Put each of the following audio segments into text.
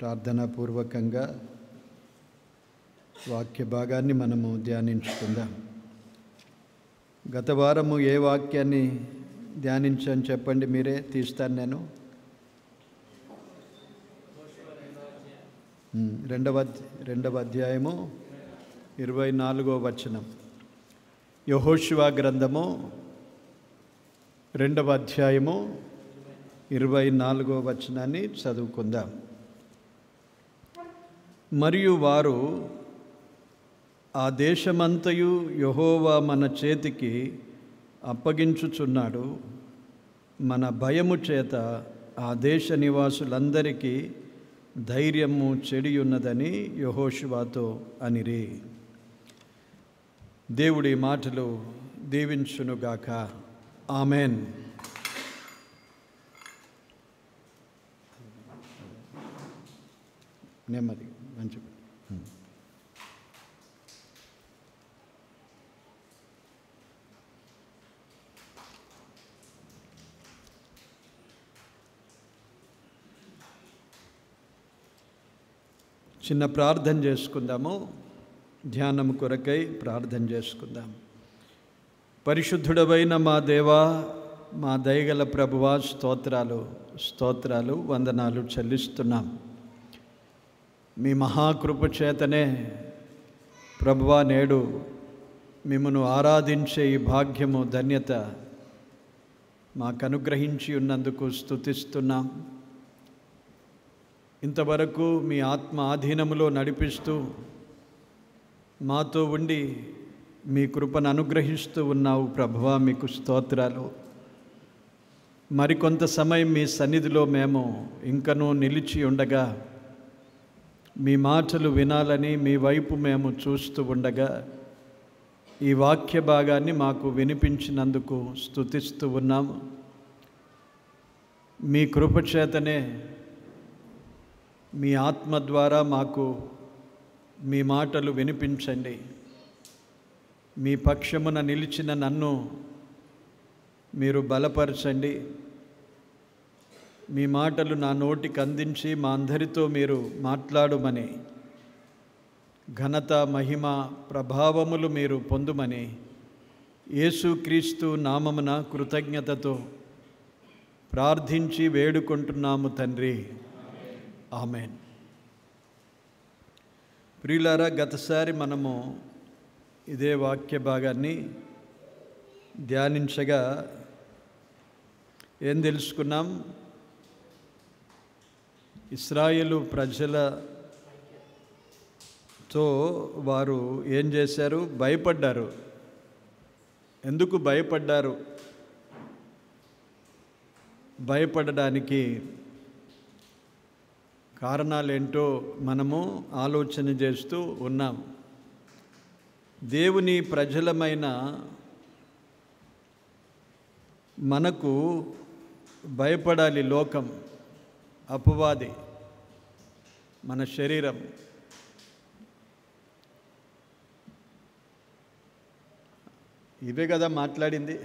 ప్రార్థనాపూర్వకంగా వాక్య భాగాన్ని మనము ధ్యానించుకుందాం. గత వారము ఏ వాక్యాన్ని ధ్యానించాను చెప్పండి, మీరే తీస్తాను నేను. రెండవ అధ్యాయము 24వ వచనం. యెహోషువ గ్రంథము 2వ అధ్యాయము 24వ వచనాన్ని చదువుకుందాం. మరియు వారు ఆ దేశమంతయు యెహోవా మన చేతికి అప్పగించుచున్నాడు, మన భయము చేత ఆ దేశ నివాసులందరికీ ధైర్యము చెడియున్నదని యెహోషువతో అనిరి. దేవుడి మాటలు దీవించునుగాక. ఆమెన్. నెమ్మది మంచి చిన్న ప్రార్థన చేసుకుందాము. ధ్యానం కొరకై ప్రార్థన చేసుకుందాం. పరిశుద్ధుడవైన మా దేవా, మా దయగల ప్రభువా, స్తోత్రాలు వందనాలు చెల్లిస్తున్నాం. మీ మహాకృప చేతనే ప్రభువా నేడు మిమ్మను ఆరాధించే ఈ భాగ్యము, ధన్యత మాకు అనుగ్రహించి ఉన్నందుకు స్తుతిస్తున్నాం. ఇంతవరకు మీ ఆత్మ ఆధీనములో నడిపిస్తూ మాతో ఉండి మీ కృపను అనుగ్రహిస్తూ ఉన్నావు ప్రభువా, మీకు స్తోత్రాలు. మరికొంత సమయం మీ సన్నిధిలో మేము ఇంకనూ నిలిచి ఉండగా, మీ మాటలు వినాలని మీ వైపు మేము చూస్తూ ఉండగా, ఈ వాక్య భాగాన్ని మాకు వినిపించినందుకు స్తుతిస్తూ ఉన్నాము. మీ కృపచేతనే మీ ఆత్మ ద్వారా మాకు మీ మాటలు వినిపించండి. మీ పక్షమున నిలిచిన నన్ను మీరు బలపరచండి. మీ మాటలు నా నోటికి అందించి మా అందరితో మీరు మాట్లాడుమని, ఘనత మహిమ ప్రభావములు మీరు పొందుమని యేసుక్రీస్తు నామమున కృతజ్ఞతతో ప్రార్థించి వేడుకుంటున్నాము తండ్రి. ఆమెన్. ప్రియులారా, గతసారి మనము ఇదే వాక్య భాగాన్ని ధ్యానించగా ఏం తెలుసుకున్నాం? ఇశ్రాయేలు ప్రజలతో వారు ఏం చేశారు? భయపడ్డారు. ఎందుకు భయపడ్డారు? భయపడడానికి కారణాలేంటో మనము ఆలోచన చేస్తూ ఉన్నాం. దేవుని ప్రజలమైన మనకు భయపడాలి లోకం, అపవాది, మన శరీరం. ఇవే కదా మాట్లాడింది.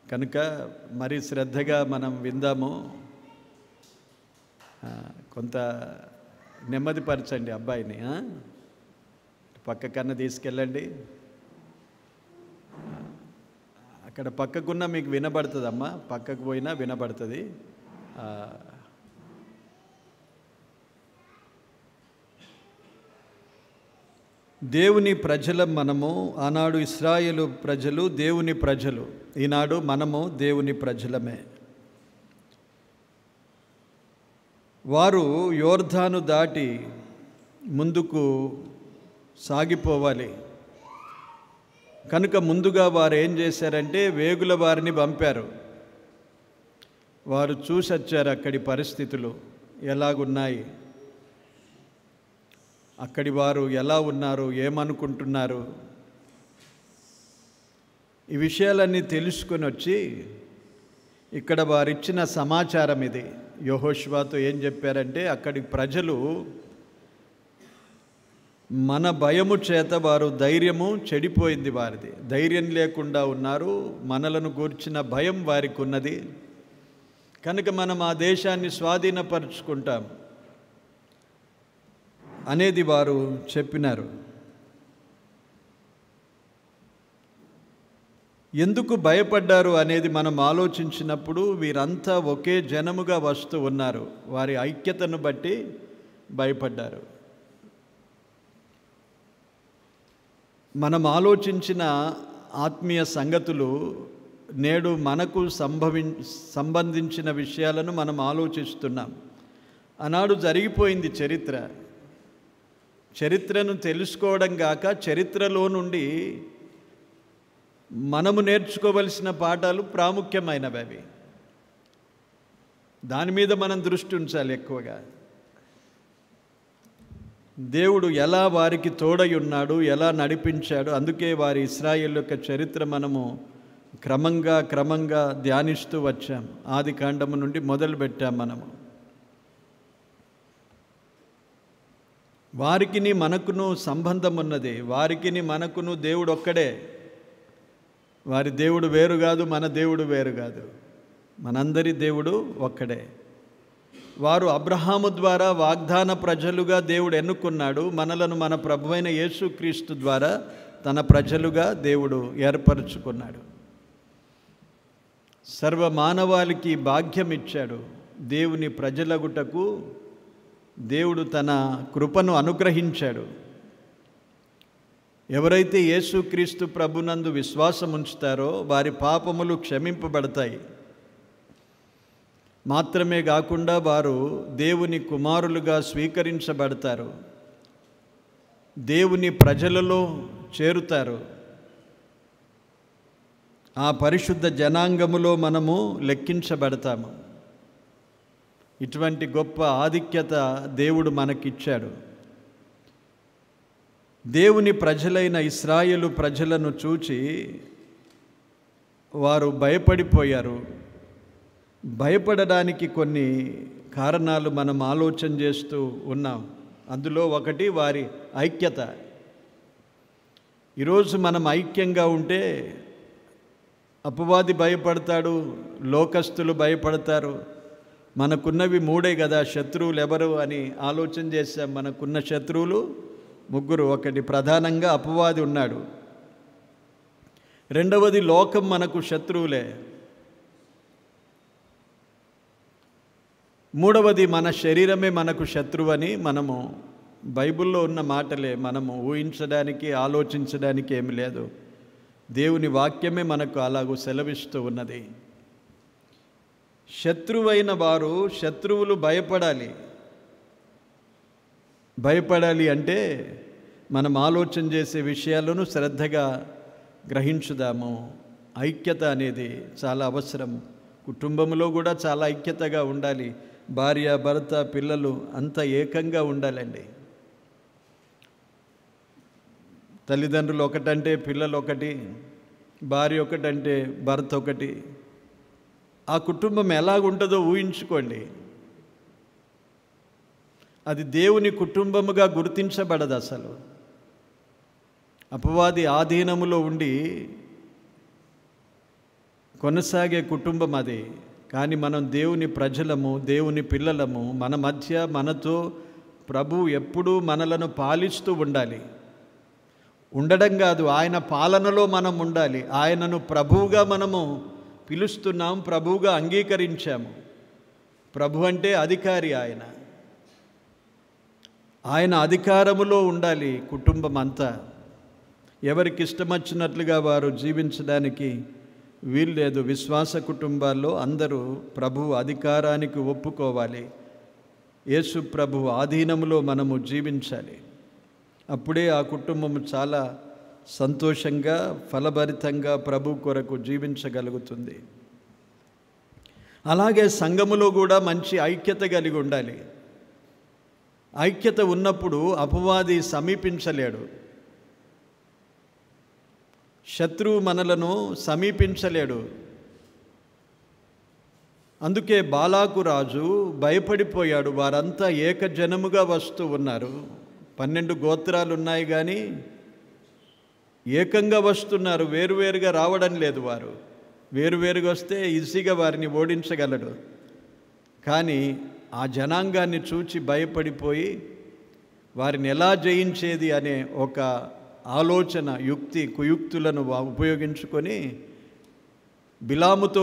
కనుక మరి శ్రద్ధగా మనం విందాము. కొంత నెమ్మదిపరచండి అబ్బాయిని. పక్క కన్నా తీసుకెళ్ళండి. అక్కడ పక్కకున్నా మీకు వినబడుతుందమ్మా, పక్కకు పోయినా వినబడుతుంది. దేవుని ప్రజలం మనము. ఆనాడు ఇశ్రాయేలు ప్రజలు దేవుని ప్రజలు, ఈనాడు మనము దేవుని ప్రజలమే. వారు యోర్దాను దాటి ముందుకు సాగిపోవాలి. కనుక ముందుగా వారు ఏం చేశారంటే వేగుల వారిని పంపారు. వారు చూసొచ్చారు అక్కడి పరిస్థితులు ఎలాగున్నాయి, అక్కడి వారు ఎలా ఉన్నారు, ఏమనుకుంటున్నారు. ఈ విషయాలన్నీ తెలుసుకొని వచ్చి ఇక్కడ వారిచ్చిన సమాచారం ఇది. యెహోషువతో ఏం చెప్పారంటే, అక్కడి ప్రజలు మన భయము చేత వారు ధైర్యము చెడిపోయింది, వారిది ధైర్యం లేకుండా ఉన్నారు. మనలను గూర్చిన భయం వారికి ఉన్నది. కనుక మనం ఆ దేశాన్ని స్వాధీనపరుచుకుంటాం అనేది వారు చెప్పినారు. ఎందుకు భయపడ్డారు అనేది మనం ఆలోచించినప్పుడు వీరంతా ఒకే జనముగా వస్తూ ఉన్నారు. వారి ఐక్యతను బట్టి భయపడ్డారు. మనం ఆలోచించిన ఆత్మీయ సంగతులు నేడు మనకు సంబంధించిన విషయాలను మనం ఆలోచిస్తున్నాం. ఆనాడు జరిగిపోయింది చరిత్రను తెలుసుకోవడం గాక చరిత్రలో నుండి మనము నేర్చుకోవలసిన పాఠాలు ప్రాముఖ్యమైనవి. అవి దాని మీద మనం దృష్టి ఉంచాలి ఎక్కువగా. దేవుడు ఎలా వారికి తోడై ఉన్నాడు, ఎలా నడిపించాడు. అందుకే వారి ఇశ్రాయేలు యొక్క చరిత్ర మనము క్రమంగా ధ్యానిస్తూ వచ్చాం. ఆది కాండము నుండి మొదలుపెట్టాం మనము. వారికిని మనకును సంబంధం ఉన్నది. వారికిని మనకును దేవుడు ఒక్కడే. వారి దేవుడు వేరు కాదు, మన దేవుడు వేరు కాదు. మనందరి దేవుడు ఒక్కడే. వారు అబ్రహాము ద్వారా వాగ్దాన ప్రజలుగా దేవుడు ఎన్నుకున్నాడు. మనలను మన ప్రభువైన యేసుక్రీస్తు ద్వారా తన ప్రజలుగా దేవుడు ఏర్పరచుకున్నాడు. సర్వ మానవాళికి భాగ్యం ఇచ్చాడు. దేవుని ప్రజలగుటకు దేవుడు తన కృపను అనుగ్రహించాడు. ఎవరైతే యేసుక్రీస్తు ప్రభునందు విశ్వాసం ఉంచుతారో వారి పాపములు క్షమింపబడతాయి. మాత్రమే కాకుండా వారు దేవుని కుమారులుగా స్వీకరించబడతారు. దేవుని ప్రజలలో చేరుతారు. ఆ పరిశుద్ధ జనాంగములో మనము లెక్కించబడతాము. ఇటువంటి గొప్ప ఆధిక్యత దేవుడు మనకిచ్చాడు. దేవుని ప్రజలైన ఇశ్రాయేలు ప్రజలను చూచి వారు భయపడిపోయారు. భయపడడానికి కొన్ని కారణాలు మనం ఆలోచన చేస్తూ ఉన్నాం. అందులో ఒకటి వారి ఐక్యత. ఈరోజు మనం ఐక్యంగా ఉంటే అపవాది భయపడతాడు, లోకస్తులు భయపడతారు. మనకున్నవి మూడే కదా శత్రువులు ఎవరు అని ఆలోచన చేశాం. మనకున్న శత్రువులు ముగ్గురు. ఒకటి ప్రధానంగా అపవాది ఉన్నాడు. రెండవది లోకం మనకు శత్రువులే. మూడవది మన శరీరమే మనకు శత్రువని మనము బైబిల్లో ఉన్న మాటలే. మనము ఊహించడానికి ఆలోచించడానికి ఏమి లేదు. దేవుని వాక్యమే మనకు అలాగూ సెలవిస్తూ ఉన్నది. శత్రువైన వారు శత్రువులు భయపడాలి అంటే మనం ఆలోచన చేసే విషయాలను శ్రద్ధగా గ్రహించుదాము. ఐక్యత అనేది చాలా అవసరం. కుటుంబంలో కూడా చాలా ఐక్యతగా ఉండాలి. భార్య, భర్త, పిల్లలు అంతా ఏకంగా ఉండాలండి. తల్లిదండ్రులు ఒకటంటే పిల్లలు ఒకటి, భార్య ఒకటంటే భర్త ఒకటి. ఆ కుటుంబం ఎలాగుంటుందో ఊహించుకోండి. అది దేవుని కుటుంబముగా గుర్తించబడదు అసలు. అపవాది ఆధీనములో ఉండి కొనసాగే కుటుంబం అది. కానీ మనం దేవుని ప్రజలము, దేవుని పిల్లలము. మన మధ్య మనతో ప్రభు ఎప్పుడూ మనలను పాలిస్తూ ఉండాలి. ఉండడం కాదు, ఆయన పాలనలో మనం ఉండాలి. ఆయనను ప్రభువుగా మనము పిలుస్తున్నాం, ప్రభువుగా అంగీకరించాము. ప్రభు అంటే అధికారి. ఆయన అధికారములో ఉండాలి కుటుంబం అంతా. ఎవరికి ఇష్టం వచ్చినట్లుగా వారు జీవించడానికి వీల్లేదు. విశ్వాస కుటుంబాల్లో అందరూ ప్రభు అధికారానికి ఒప్పుకోవాలి. యేసు ప్రభు ఆధీనములో మనము జీవించాలి. అప్పుడే ఆ కుటుంబం చాలా సంతోషంగా, ఫలభరితంగా ప్రభు కొరకు జీవించగలుగుతుంది. అలాగే సంఘములో కూడా మంచి ఐక్యత కలిగి ఉండాలి. ఐక్యత ఉన్నప్పుడు అపవాది సమీపించలేడు. శత్రువు మనలను సమీపించలేడు. అందుకే బాలాకు రాజు భయపడిపోయాడు. వారంతా ఏకజనముగా వస్తూ ఉన్నారు. 12 గోత్రాలు ఉన్నాయి కానీ ఏకంగా వస్తున్నారు. వేరువేరుగా రావడం లేదు. వారు వేరువేరుగా వస్తే ఈజీగా వారిని ఓడించగలడు. కానీ ఆ జనాంగాన్ని చూచి భయపడిపోయి వారిని ఎలా జయించేది అనే ఒక ఆలోచన కుయుక్తులను ఉపయోగించుకొని బిలాముతో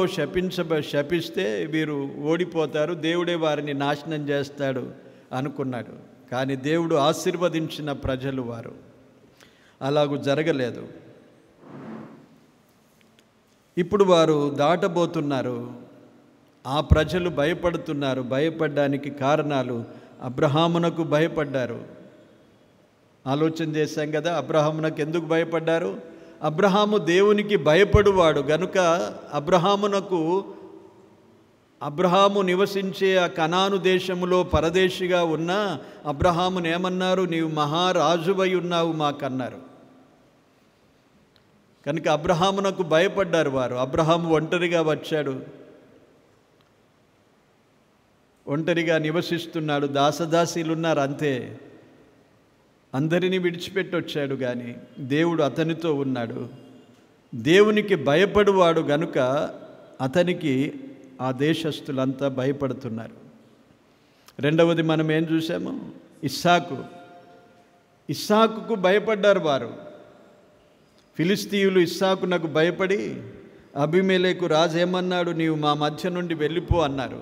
శపిస్తే వీరు ఓడిపోతారు, దేవుడే వారిని నాశనం చేస్తాడు అనుకున్నాడు. కానీ దేవుడు ఆశీర్వదించిన ప్రజలు వారు. అలాగూ జరగలేదు. ఇప్పుడు వారు దాటబోతున్నారు. ఆ ప్రజలు భయపడుతున్నారు. భయపడడానికి కారణాలు, అబ్రహామునకు భయపడ్డారు. ఆలోచన చేశాం కదా, అబ్రహామునకు ఎందుకు భయపడ్డారు? అబ్రహాము దేవునికి భయపడువాడు గనుక అబ్రహాము నివసించే ఆ కనాను దేశములో పరదేశిగా ఉన్న అబ్రహామును ఏమన్నారు? నీవు మహారాజువై ఉన్నావు మాకన్నారు. కనుక అబ్రహామునకు భయపడ్డారు వారు. అబ్రహాము ఒంటరిగా వచ్చాడు, ఒంటరిగా నివసిస్తున్నాడు, దాసదాసీలున్నారు అంతే. అందరినీ విడిచిపెట్టి వచ్చాడు, కానీ దేవుడు అతనితో ఉన్నాడు. దేవునికి భయపడువాడు గనుక అతనికి ఆ దేశస్థులంతా భయపడుతున్నారు. రెండవది మనం ఏం చూసాము? ఇస్సాకుకు భయపడ్డారు వారు. ఫిలిస్తీయులు ఇస్సాకునకు భయపడి అబీమెలెకు రాజు ఏమన్నాడు? నీవు మా మధ్య నుండి వెళ్ళిపో అన్నారు.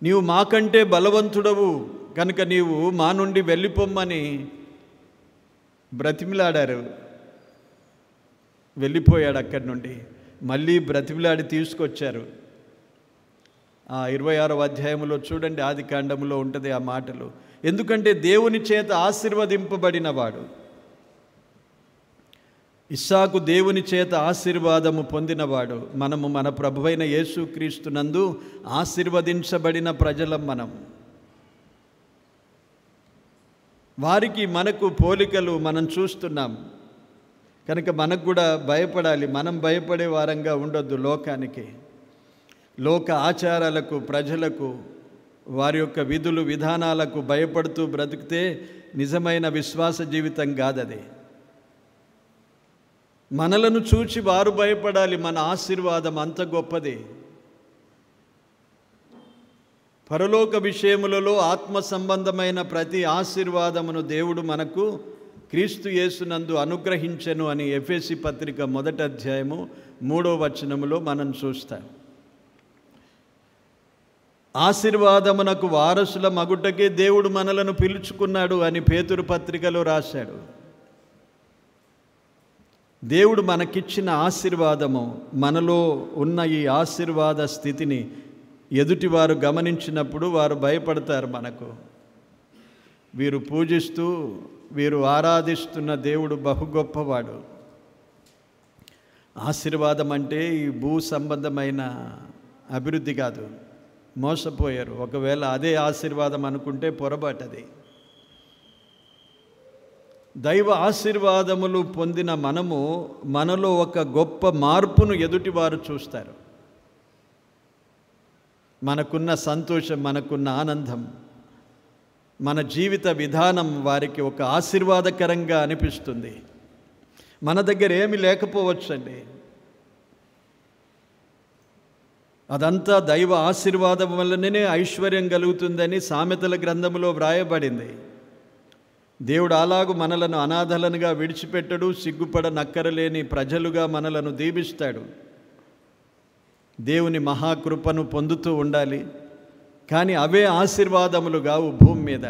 నీవు మాకంటే బలవంతుడవు కనుక నీవు మా నుండి వెళ్ళిపోమ్మని బ్రతిమిలాడారు. వెళ్ళిపోయాడు అక్కడి నుండి. మళ్ళీ బ్రతిమిలాడి తీసుకొచ్చారు. ఆ 26వ అధ్యాయంలో చూడండి, ఆది కాండములో ఉంటుంది ఆ మాటలు. ఎందుకంటే దేవుని చేత ఆశీర్వదింపబడినవాడు. ఇస్సాకు దేవుని చేత ఆశీర్వాదము పొందినవాడు. మనము మన ప్రభువైన యేసుక్రీస్తునందు ఆశీర్వదించబడిన ప్రజలం మనం. వారికి మనకు పోలికలు మనం చూస్తున్నాం కనుక మనకు కూడా భయపడాలి. మనం భయపడే వారంగా ఉండొద్దు లోకానికి, లోక ఆచారాలకు, ప్రజలకు, వారి యొక్క విధులు విధానాలకు భయపడుతూ బ్రతికితే నిజమైన విశ్వాస జీవితం కాదది. మనలను చూచి వారు భయపడాలి. మన ఆశీర్వాదం అంత గొప్పది. పరలోక విషయములలో ఆత్మ సంబంధమైన ప్రతి ఆశీర్వాదమును దేవుడు మనకు క్రీస్తు యేసునందు అనుగ్రహించెను అని ఎఫెసీ పత్రిక 1వ అధ్యాయము 3వ వచనములో మనం చూస్తాం. ఆశీర్వాదమునకు వారసుల మగుటకే దేవుడు మనలను పిలుచుకున్నాడు అని పేతురు పత్రికలో రాశాడు. దేవుడు మనకిచ్చిన ఆశీర్వాదము, మనలో ఉన్న ఈ ఆశీర్వాద స్థితిని ఎదుటివారు గమనించినప్పుడు వారు భయపడతారు. మనకు వీరు పూజిస్తూ వీరు ఆరాధిస్తున్న దేవుడు బహు గొప్పవాడు. ఆశీర్వాదం అంటే ఈ భూ సంబంధమైన అభివృద్ధి కాదు. మోసపోయారు. ఒకవేళ అదే ఆశీర్వాదం అనుకుంటే పొరపాటది. దైవ ఆశీర్వాదములు పొందిన మనలో ఒక గొప్ప మార్పును ఎదుటివారు చూస్తారు. మనకున్న సంతోషం, మనకున్న ఆనందం, మన జీవిత విధానం వారికి ఒక ఆశీర్వాదకరంగా అనిపిస్తుంది. మన దగ్గర ఏమి లేకపోవచ్చండి, అదంతా దైవ ఆశీర్వాదం వల్లనే ఐశ్వర్యం కలుగుతుందని సామెతల గ్రంథంలో వ్రాయబడింది. దేవుడు అలాగు మనలను అనాథలనుగా విడిచిపెట్టడు. సిగ్గుపడనక్కరలేని ప్రజలుగా మనలను దీవిస్తాడు. దేవుని మహాకృపను పొందుతూ ఉండాలి. కానీ అవే ఆశీర్వాదములు కావు భూమి మీద.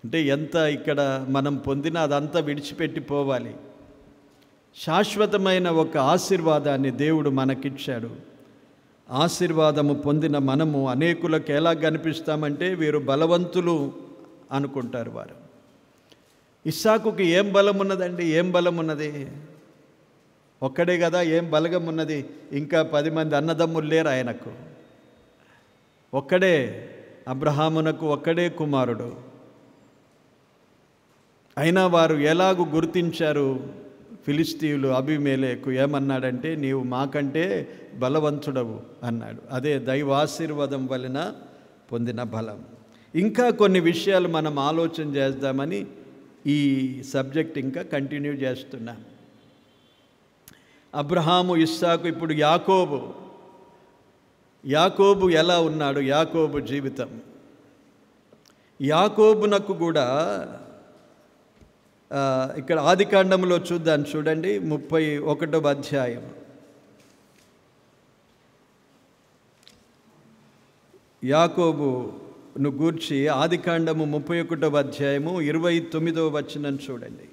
అంటే ఎంత ఇక్కడ మనం పొందినా అదంతా విడిచిపెట్టిపోవాలి. శాశ్వతమైన ఒక ఆశీర్వాదాన్ని దేవుడు మనకిచ్చాడు. ఆశీర్వాదము పొందిన మనము అనేకులకు ఎలా కనిపిస్తామంటే వీరు బలవంతులు అనుకుంటారు వారు. ఇస్సాకుకి ఏం బలం ఉన్నదండి? ఏం బలం ఉన్నది? ఒక్కడే కదా, ఏం బలగం ఉన్నది? ఇంకా 10 మంది అన్నదమ్ములు లేరు ఆయనకు. ఒక్కడే, అబ్రహామునకు ఒక్కడే కుమారుడు. అయినా వారు ఎలాగూ గుర్తించారు? ఫిలిస్తీయులు అబీమెలెకు ఏమన్నాడంటే, నీవు మాకంటే బలవంతుడవు అన్నాడు. అదే దైవాశీర్వాదం వలన పొందిన బలం. ఇంకా కొన్ని విషయాలు మనం ఆలోచన చేద్దామని ఈ సబ్జెక్ట్ ఇంకా కంటిన్యూ చేస్తున్నాం. అబ్రహాము, ఇస్సాకు, ఇప్పుడు యాకోబు యాకోబు ఎలా ఉన్నాడు, యాకోబు జీవితం. యాకోబునకు కూడా ఇక్కడ ఆదికాండంలో చూద్దాం, చూడండి 31వ అధ్యాయం. యాకోబును గూర్చి ఆదికాండము 31వ అధ్యాయము 29వ వచనం చూడండి.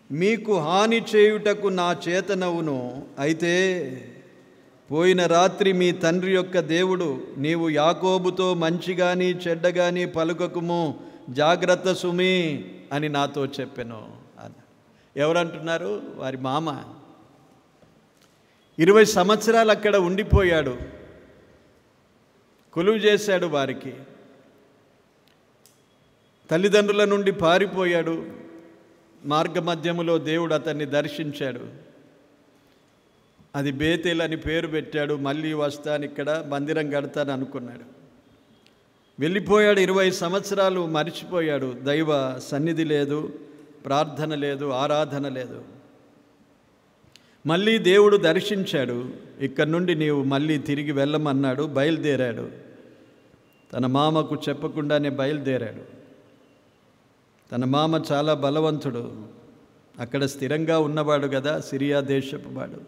మీకు హాని చేయుటకు నా చేతనవును, అయితే పోయిన రాత్రి మీ తండ్రి యొక్క దేవుడు నీవు యాకోబుతో మంచిగాని చెడ్డగాని పలుకకుము, జాగ్రత్త సుమి అని నాతో చెప్పెను అన్న. ఎవరంటున్నారు? వారి మామ. 20 సంవత్సరాలు అక్కడ ఉండిపోయాడు, కొలువు చేశాడు వారికి. తల్లిదండ్రుల నుండి పారిపోయాడు. మార్గమధ్యములో దేవుడు అతన్ని దర్శించాడు. అది బేతేల్ అని పేరు పెట్టాడు. మళ్ళీ వస్తాను, ఇక్కడ మందిరం కడతాను అనుకున్నాడు. వెళ్ళిపోయాడు. 20 సంవత్సరాలు మరిచిపోయాడు. దైవ సన్నిధి లేదు, ప్రార్థన లేదు, ఆరాధన లేదు. మళ్ళీ దేవుడు దర్శించాడు. ఇక్కడ నుండి నీవు మళ్ళీ తిరిగి వెళ్ళమన్నాడు. బయలుదేరాడు. తన మామకు చెప్పకుండానే బయలుదేరాడు. తన మామ చాలా బలవంతుడు, అక్కడ స్థిరంగా ఉన్నవాడు కదా, సిరియా దేశపు వాడు.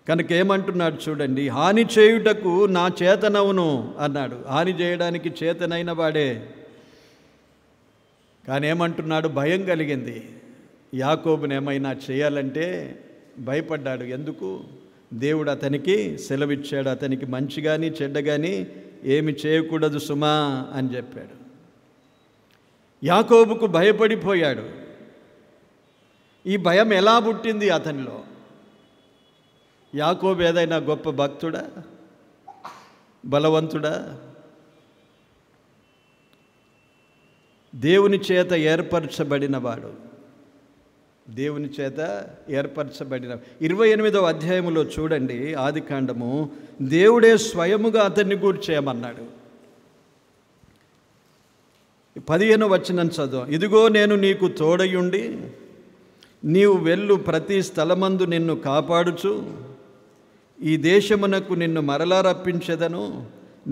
కనుక ఏమంటున్నాడు చూడండి, హాని చేయుటకు నా చేతనవును అన్నాడు. హాని చేయడానికి చేతనైన వాడే. కానీ ఏమంటున్నాడు? భయం కలిగింది. యాకోబుని ఏమైనా చేయాలంటే భయపడ్డాడు. ఎందుకు? దేవుడు అతనికి సెలవిచ్చాడు, అతనికి మంచి కానీ చెడ్డ కానీ ఏమి చేయకూడదు సుమా అని చెప్పాడు. యాకోబుకు భయపడిపోయాడు. ఈ భయం ఎలా పుట్టింది అతనిలో? యాకోబు ఏదైనా గొప్ప భక్తుడా, బలవంతుడా? దేవుని చేత ఏర్పరచబడినవాడు. దేవుని చేత ఏర్పరచబడిన 28వ అధ్యాయములో చూడండి, ఆదికాండము. దేవుడే స్వయముగా అతన్ని గూర్చేయమన్నాడు. 15వ వచనం చదువు. ఇదిగో నేను నీకు తోడయుండి నీవు వెళ్ళు ప్రతి స్థలమందు నిన్ను కాపాడుచు ఈ దేశమునకు నిన్ను మరలా రప్పించెదను.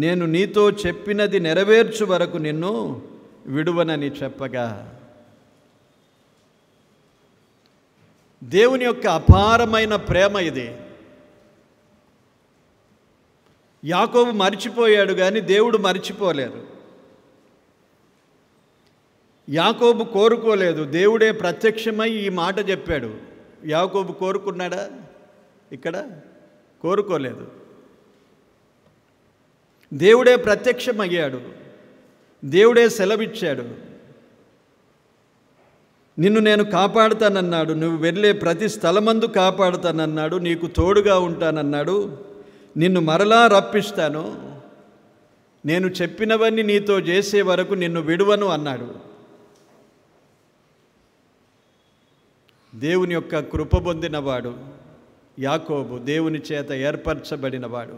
నేను నీతో చెప్పినది నెరవేర్చు వరకు నిన్ను విడువనని చెప్పగా, దేవుని యొక్క అపారమైన ప్రేమ ఇది. యాకోబు మరిచిపోయాడు కానీ దేవుడు మరిచిపోలేరు. యాకోబు కోరుకోలేదు, దేవుడే ప్రత్యక్షమై ఈ మాట చెప్పాడు. యాకోబు కోరుకున్నాడా? ఇక్కడ కోరుకోలేదు. దేవుడే ప్రత్యక్షమయ్యాడు, దేవుడే సెలవిచ్చాడు. నిన్ను నేను కాపాడుతానన్నాడు, నువ్వు వెళ్ళే ప్రతి స్థలమందు కాపాడుతానన్నాడు, నీకు తోడుగా ఉంటానన్నాడు, నిన్ను మరలా రప్పిస్తాను, నేను చెప్పినవన్నీ నీతో చేసే వరకు నిన్ను విడువను అన్నాడు. దేవుని యొక్క కృప పొందినవాడు యాకోబు, దేవుని చేత ఏర్పరచబడినవాడు.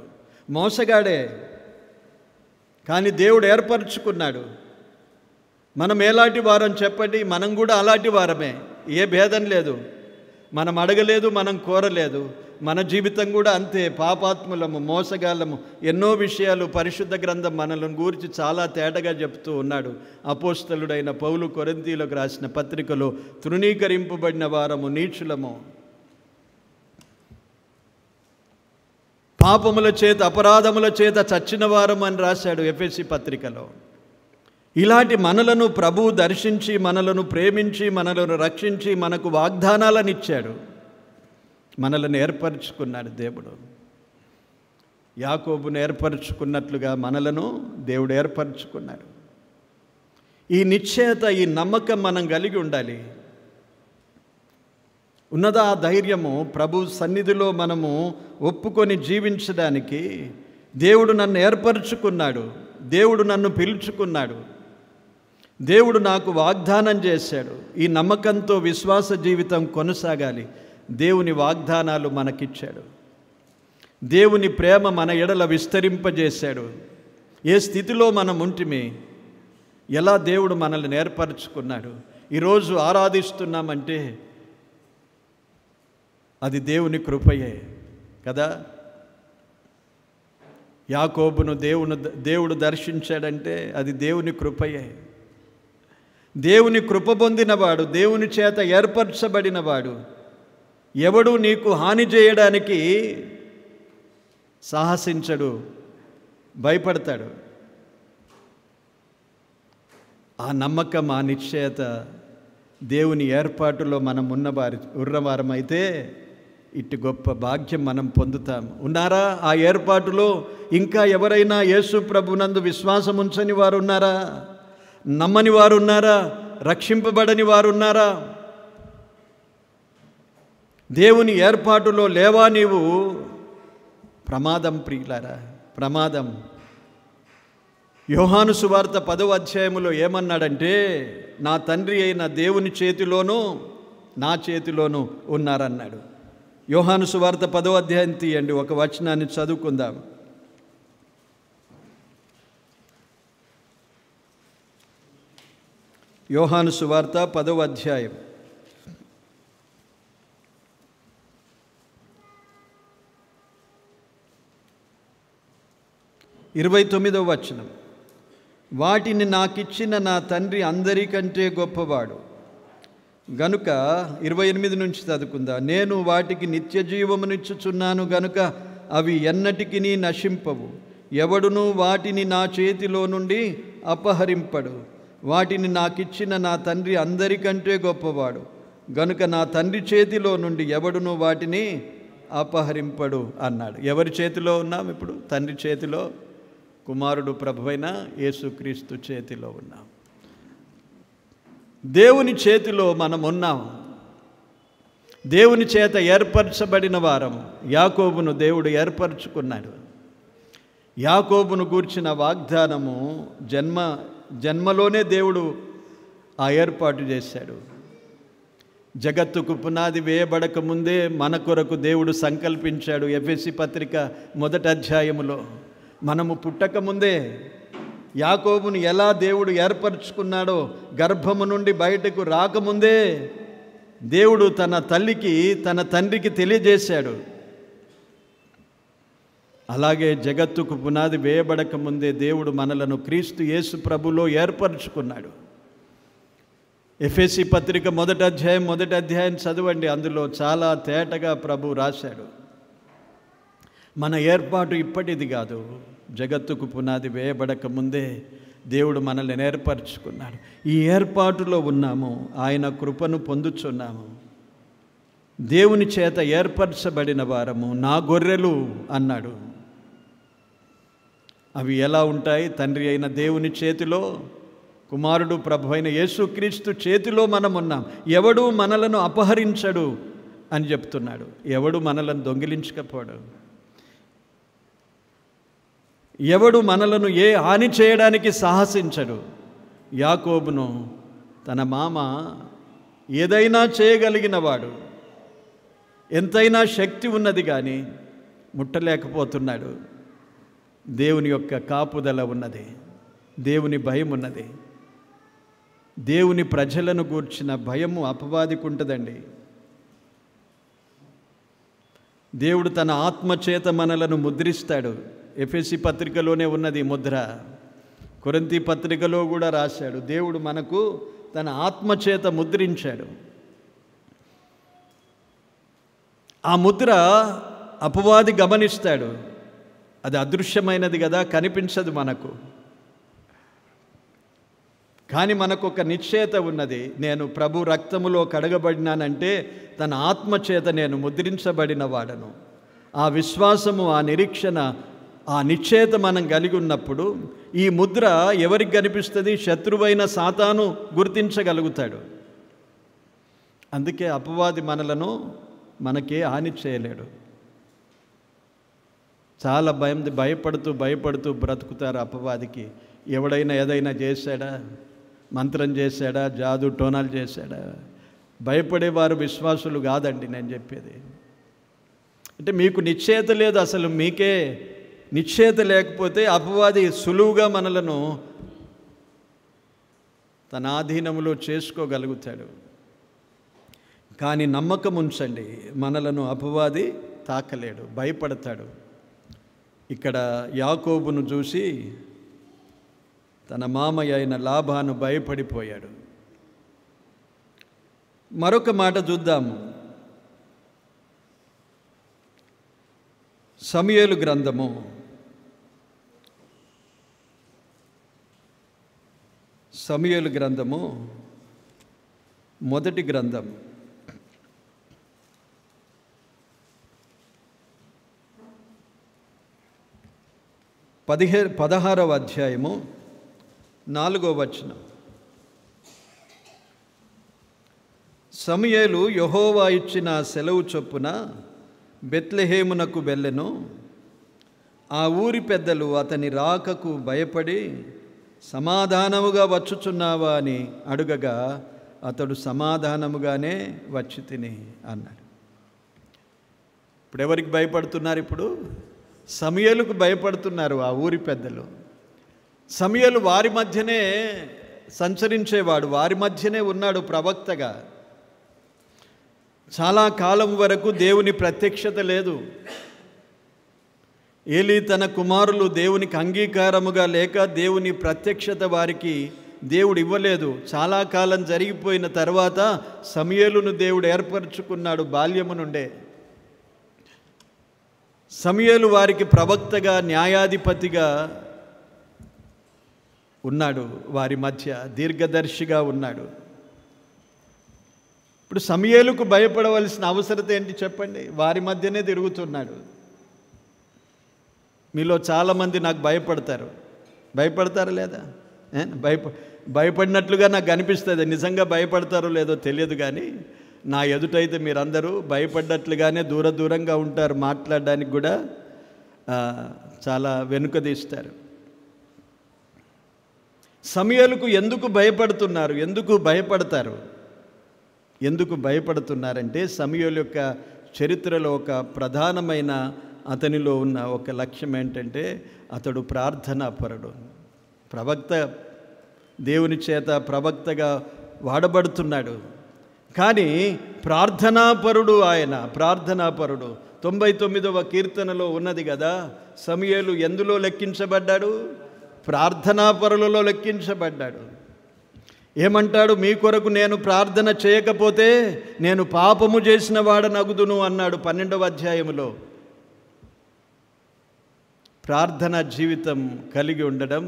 మోసగాడే కానీ దేవుడు ఏర్పరచుకున్నాడు. మనం ఎలాంటి వారం చెప్పండి? మనం కూడా అలాంటి వారమే, ఏ భేదం లేదు. మనం అడగలేదు, మనం కోరలేదు. మన జీవితం కూడా అంతే, పాపాత్ములము, మోసగాళ్ళము. ఎన్నో విషయాలు పరిశుద్ధ గ్రంథం మనలను గురించి చాలా తేటగా చెప్తూ ఉన్నాడు. అపోస్తలుడైన పౌలు కొరింథీయులకు రాసిన పత్రికలో తృణీకరింపబడిన వారము, నీచులము, పాపముల చేత అపరాధముల చేత చచ్చిన వారము అని రాశాడు ఎఫెసీ పత్రికలో. ఇలాంటి మనలను ప్రభువు దర్శించి, మనలను ప్రేమించి, మనలను రక్షించి, మనకు వాగ్దానాలను ఇచ్చాడు. మనలను ఏర్పరచుకున్నాడు దేవుడు. యాకోబును ఏర్పరచుకున్నట్లుగా మనలను దేవుడు ఏర్పరచుకున్నాడు. ఈ నిశ్చయత, ఈ నమ్మకం మనం కలిగి ఉండాలి. ఉన్నదా ఆ ధైర్యము? ప్రభు సన్నిధిలో మనము ఒప్పుకొని జీవించడానికి దేవుడు నన్ను ఏర్పరచుకున్నాడు, దేవుడు నన్ను పిలుచుకున్నాడు, దేవుడు నాకు వాగ్దానం చేశాడు. ఈ నమ్మకంతో విశ్వాస జీవితం కొనసాగాలి. దేవుని వాగ్దానాలు మనకిచ్చాడు. దేవుని ప్రేమ మన ఎడల విస్తరింపజేశాడు. ఏ స్థితిలో మనం ఉంటిమి, ఎలా దేవుడు మనల్ని ఏర్పరచుకున్నాడు. ఈరోజు ఆరాధిస్తున్నామంటే అది దేవుని కృపయే కదా. యాకోబును దేవుడు దర్శించాడంటే అది దేవుని కృపయే. దేవుని కృప పొందినవాడు, దేవుని చేత ఏర్పరచబడినవాడు ఎవడు నీకు హాని చేయడానికి సాహసించడు, భయపడతాడు. ఆ నమ్మకం, ఆ నిశ్చయత దేవుని ఏర్పాటులో మనం ఉన్నవారమైతే ఇటు గొప్ప భాగ్యం మనం పొందుతాము. ఉన్నారా ఆ ఏర్పాటులో? ఇంకా ఎవరైనా యేసు ప్రభునందు విశ్వాసం ఉంచని వారు ఉన్నారా? నమ్మని వారు ఉన్నారా? రక్షింపబడని వారు ఉన్నారా? దేవుని ఏర్పాటులో లేవా నీవు? ప్రమాదం ప్రియులారా, ప్రమాదం. యోహాను సువార్త 10వ అధ్యాయములో ఏమన్నాడంటే, నా తండ్రి అయిన దేవుని చేతిలోనూ నా చేతిలోనూ ఉన్నారన్నాడు. యోహాను సువార్త 10వ అధ్యాయం తీయండి, ఒక వచనాన్ని చదువుకుందాం. యోహాను సువార్త 10వ అధ్యాయం 29వ వచనం. వాటిని నాకిచ్చిన నా తండ్రి అందరికంటే గొప్పవాడు గనుక, 28 నుంచి చదువుకుందా, నేను వాటికి నిత్య జీవమునిచ్చుచున్నాను గనుక అవి ఎన్నటికి నశింపవు, ఎవడును వాటిని నా చేతిలో నుండి అపహరింపడు. వాటిని నాకిచ్చిన నా తండ్రి అందరికంటే గొప్పవాడు గనుక నా తండ్రి చేతిలో నుండి ఎవడును వాటిని అపహరింపడు అన్నాడు. ఎవరి చేతిలో ఉన్నాం ఇప్పుడు? తండ్రి చేతిలో, కుమారుడు ప్రభువైన యేసుక్రీస్తు చేతిలో ఉన్నాం. దేవుని చేతిలో మనం ఉన్నాం. దేవుని చేత ఏర్పరచబడిన వారం. యాకోబును దేవుడు ఏర్పరచుకున్నాడు. యాకోబును గూర్చిన వాగ్దానము జన్మలోనే దేవుడు ఆ ఏర్పాటు చేశాడు. జగత్తుకు పునాది వేయబడక ముందే మన కొరకు దేవుడు సంకల్పించాడు. ఎఫెసీ పత్రిక 1వ అధ్యాయములో మనము పుట్టకముందే యాకోబును ఎలా దేవుడు ఏర్పరచుకున్నాడో, గర్భము నుండి బయటకు రాకముందే దేవుడు తన తల్లికి, తన తండ్రికి తెలియజేశాడు. అలాగే జగత్తుకు పునాది వేయబడక ముందే దేవుడు మనలను క్రీస్తు యేసు ప్రభులో ఏర్పరచుకున్నాడు. ఎఫెసీ పత్రిక 1వ అధ్యాయం చదవండి. అందులో చాలా తేటగా ప్రభు రాశాడు. మన ఏర్పాటు ఇప్పటిది కాదు. జగత్తుకు పునాది వేయబడక ముందే దేవుడు మనల్ని ఏర్పరచుకున్నాడు. ఈ ఏర్పాటులో ఉన్నాము. ఆయన కృపను పొందుచున్నాము. దేవుని చేత ఏర్పరచబడిన వారము. నా గొర్రెలు అన్నాడు. అవి ఎలా ఉంటాయి? తండ్రి అయిన దేవుని చేతిలో, కుమారుడు ప్రభు అయిన యేసుక్రీస్తు చేతిలో మనం ఉన్నాం. ఎవడు మనలను అపహరించడు అని చెప్తున్నాడు. ఎవడు మనలను దొంగిలించకపోడు. ఎవడు మనలను ఏ హాని చేయడానికి సాహసించడు. యాకోబును తన మామ ఏదైనా చేయగలిగినవాడు, ఎంతైనా శక్తి ఉన్నది కానీ ముట్టలేకపోతున్నాడు. దేవుని యొక్క కాపుదల ఉన్నది, దేవుని భయం ఉన్నది. దేవుని ప్రజలను గూర్చిన భయము అపవాదికి ఉంటుందండి. దేవుడు తన ఆత్మచేత మనలను ముద్రిస్తాడు. ఎఫెసీ పత్రికలోనే ఉన్నది ముద్ర. కొరింథీ పత్రికలో కూడా రాశాడు. దేవుడు మనకు తన ఆత్మచేత ముద్రించాడు. ఆ ముద్ర అపవాది గమనిస్తాడు. అది అదృశ్యమైనది కదా, కనిపించదు మనకు. కానీ మనకు ఒక నిశ్చయత ఉన్నది. నేను ప్రభు రక్తములో కడగబడినానంటే తన ఆత్మచేత నేను ముద్రించబడిన వాడను. ఆ విశ్వాసము, ఆ నిరీక్షణ, ఆ నిశ్చయత మనం కలిగి ఉన్నప్పుడు ఈ ముద్ర ఎవరికి కనిపిస్తుంది? శత్రువైన సాతాను గుర్తించగలుగుతాడు. అందుకే అపవాది మనకే హాని చేయలేడు. చాలా భయపడుతూ బ్రతుకుతారు అపవాదికి. ఎవడైనా ఏదైనా చేశాడా? మంత్రం చేశాడా? జాదు టోనాలు చేశాడా? భయపడేవారు విశ్వాసులు కాదండి నేను చెప్పేది. అంటే మీకు నిశ్చయత లేదు. అసలు మీకే నిశ్చయత లేకపోతే అపవాది సులువుగా మనలను తన ఆధీనంలో చేసుకోగలుగుతాడు. కానీ నమ్మకం ఉంచండి, మనలను అపవాది తాకలేడు. భయపడతాడు. ఇక్కడ యాకోబును చూసి తన మామయ్య అయిన లాబాను భయపడిపోయాడు. మరొక మాట చూద్దాము. సమూయేలు గ్రంథము 1వ గ్రంథం 16వ అధ్యాయము 4వ వచనం. సమూయేలు యెహోవా ఇచ్చిన సెలవు చొప్పున బెత్లెహేమునకు వెళ్ళెను. ఆ ఊరి పెద్దలు అతని రాకకు భయపడి, సమాధానముగా వచ్చుచున్నావా అని అడుగగా, అతడు సమాధానముగానే వచ్చి తిని అన్నాడు. ఇప్పుడు ఎవరికి భయపడుతున్నారు? ఇప్పుడు సమూయేలుకు భయపడుతున్నారు ఆ ఊరి పెద్దలు. సమూయేలు వారి మధ్యనే సంచరించేవాడు, వారి మధ్యనే ఉన్నాడు ప్రవక్తగా. చాలా కాలం వరకు దేవుని ప్రత్యక్షత లేదు. ఏలీ తన కుమారులు దేవునికి అంగీకారముగా లేక దేవుని ప్రత్యక్షత వారికి దేవుడు ఇవ్వలేదు. చాలా కాలం జరిగిపోయిన తర్వాత సమూయేలును దేవుడు ఏర్పరచుకున్నాడు బాల్యము నుండే. సమూయేలు వారికి ప్రవక్తగా, న్యాయాధిపతిగా ఉన్నాడు, వారి మధ్య దీర్ఘదర్శిగా ఉన్నాడు. ఇప్పుడు సమూయేలుకు భయపడవలసిన అవసరం ఏంటి చెప్పండి? వారి మధ్యనే తిరుగుతున్నాడు. మీలో చాలామంది నాకు భయపడతారా లేదా? భయపడినట్లుగా నాకు అనిపిస్తుంది. నిజంగా భయపడతారో లేదో తెలియదు, కానీ నా ఎదుటైతే మీరందరూ భయపడ్డట్లుగానే దూరంగా ఉంటారు. మాట్లాడడానికి కూడా చాలా వెనుకదీస్తారు. సమూయేలుకు ఎందుకు భయపడుతున్నారు? ఎందుకు భయపడుతున్నారంటే సమూయేలు యొక్క చరిత్రలో ఒక ప్రధానమైన అతనిలో ఉన్న ఒక లక్ష్యం ఏంటంటే, అతడు ప్రార్థనాపరుడు. ప్రవక్త, దేవుని చేత ప్రవక్తగా వాడబడుతున్నాడు, కానీ ప్రార్థనాపరుడు. ఆయన ప్రార్థనాపరుడు. 99వ కీర్తనలో ఉన్నది కదా, సమూయేలు ఎందులో లెక్కించబడ్డాడు? ప్రార్థనాపరులలో లెక్కించబడ్డాడు. ఏమంటాడు? మీ కొరకు నేను ప్రార్థన చేయకపోతే నేను పాపము చేసిన వాడనగుదును అన్నాడు 12వ అధ్యాయములో. ప్రార్థన జీవితం కలిగి ఉండడం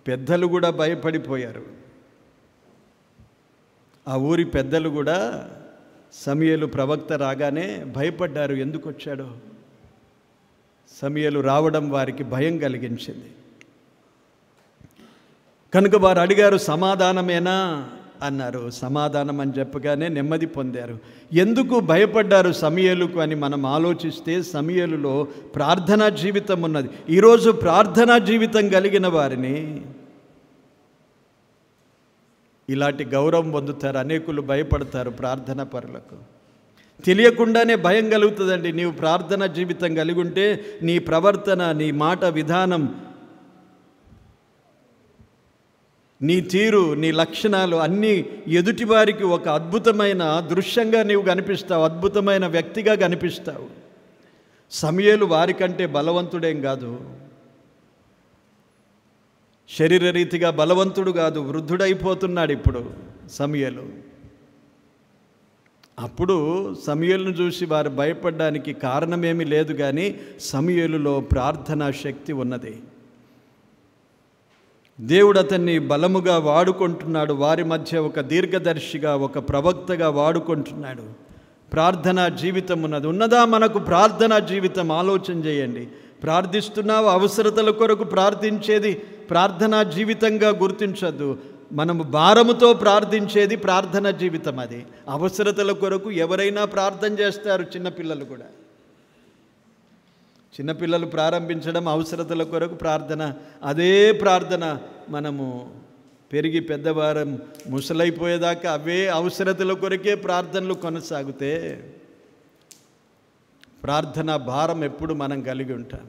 పెద్దలు కూడా భయపడిపోయారు. ఆ ఊరి పెద్దలు కూడా సమూయేలు ప్రవక్త రాగానే భయపడ్డారు. ఎందుకు వచ్చాడో? సమూయేలు రావడం వారికి భయం కలిగించింది. కనుక వారు అడిగారు, సమాధానమేనా అన్నారు. సమాధానం అని చెప్పగానే నెమ్మది పొందారు. ఎందుకు భయపడ్డారు సమూయేలుకు అని మనం ఆలోచిస్తే, సమూయేలులో ప్రార్థనా జీవితం ఉన్నది. ఈరోజు ప్రార్థనా జీవితం కలిగిన వారిని ఇలాంటి గౌరవం పొందుతారు. అనేకులు భయపడతారు ప్రార్థనా పరులకు. తెలియకుండానే భయం కలుగుతుందండి. నీవు ప్రార్థనా జీవితం కలిగి ఉంటే నీ ప్రవర్తన, నీ మాట విధానం, నీ తీరు, నీ లక్షణాలు అన్నీ ఎదుటివారికి ఒక అద్భుతమైన దృశ్యంగా నీవు కనిపిస్తావు, అద్భుతమైన వ్యక్తిగా కనిపిస్తావు. సమూయేలు వారికంటే బలవంతుడేం కాదు, శరీరరీతిగా బలవంతుడు కాదు, వృద్ధుడైపోతున్నాడు ఇప్పుడు సమూయేలు. అప్పుడు సమూయేలును చూసి వారు భయపడడానికి కారణమేమీ లేదు, కానీ సమూయేలులో ప్రార్థనా శక్తి ఉన్నది. దేవుడు అతన్ని బలముగా వాడుకుంటున్నాడు. వారి మధ్య ఒక దీర్ఘదర్శిగా, ఒక ప్రవక్తగా వాడుకుంటున్నాడు. ప్రార్థనా జీవితం ఉన్నదా? మనకు ప్రార్థనా జీవితం ఆలోచన చేయండి. ప్రార్థిస్తున్నావు, అవసరతల కొరకు ప్రార్థించేది ప్రార్థనా జీవితంగా గుర్తించద్దు. మనము భారముతో ప్రార్థించేది ప్రార్థనా జీవితం. అది అవసరతల కొరకు ఎవరైనా ప్రార్థన చేస్తారు. చిన్నపిల్లలు ప్రారంభించడం అవసరతల కొరకు ప్రార్థన. అదే ప్రార్థన మనము పెరిగి పెద్దవారం ముసలైపోయేదాకా అవే అవసరతల కొరకే ప్రార్థనలు కొనసాగితే ప్రార్థన భారం ఎప్పుడు మనం కలిగి ఉంటాం.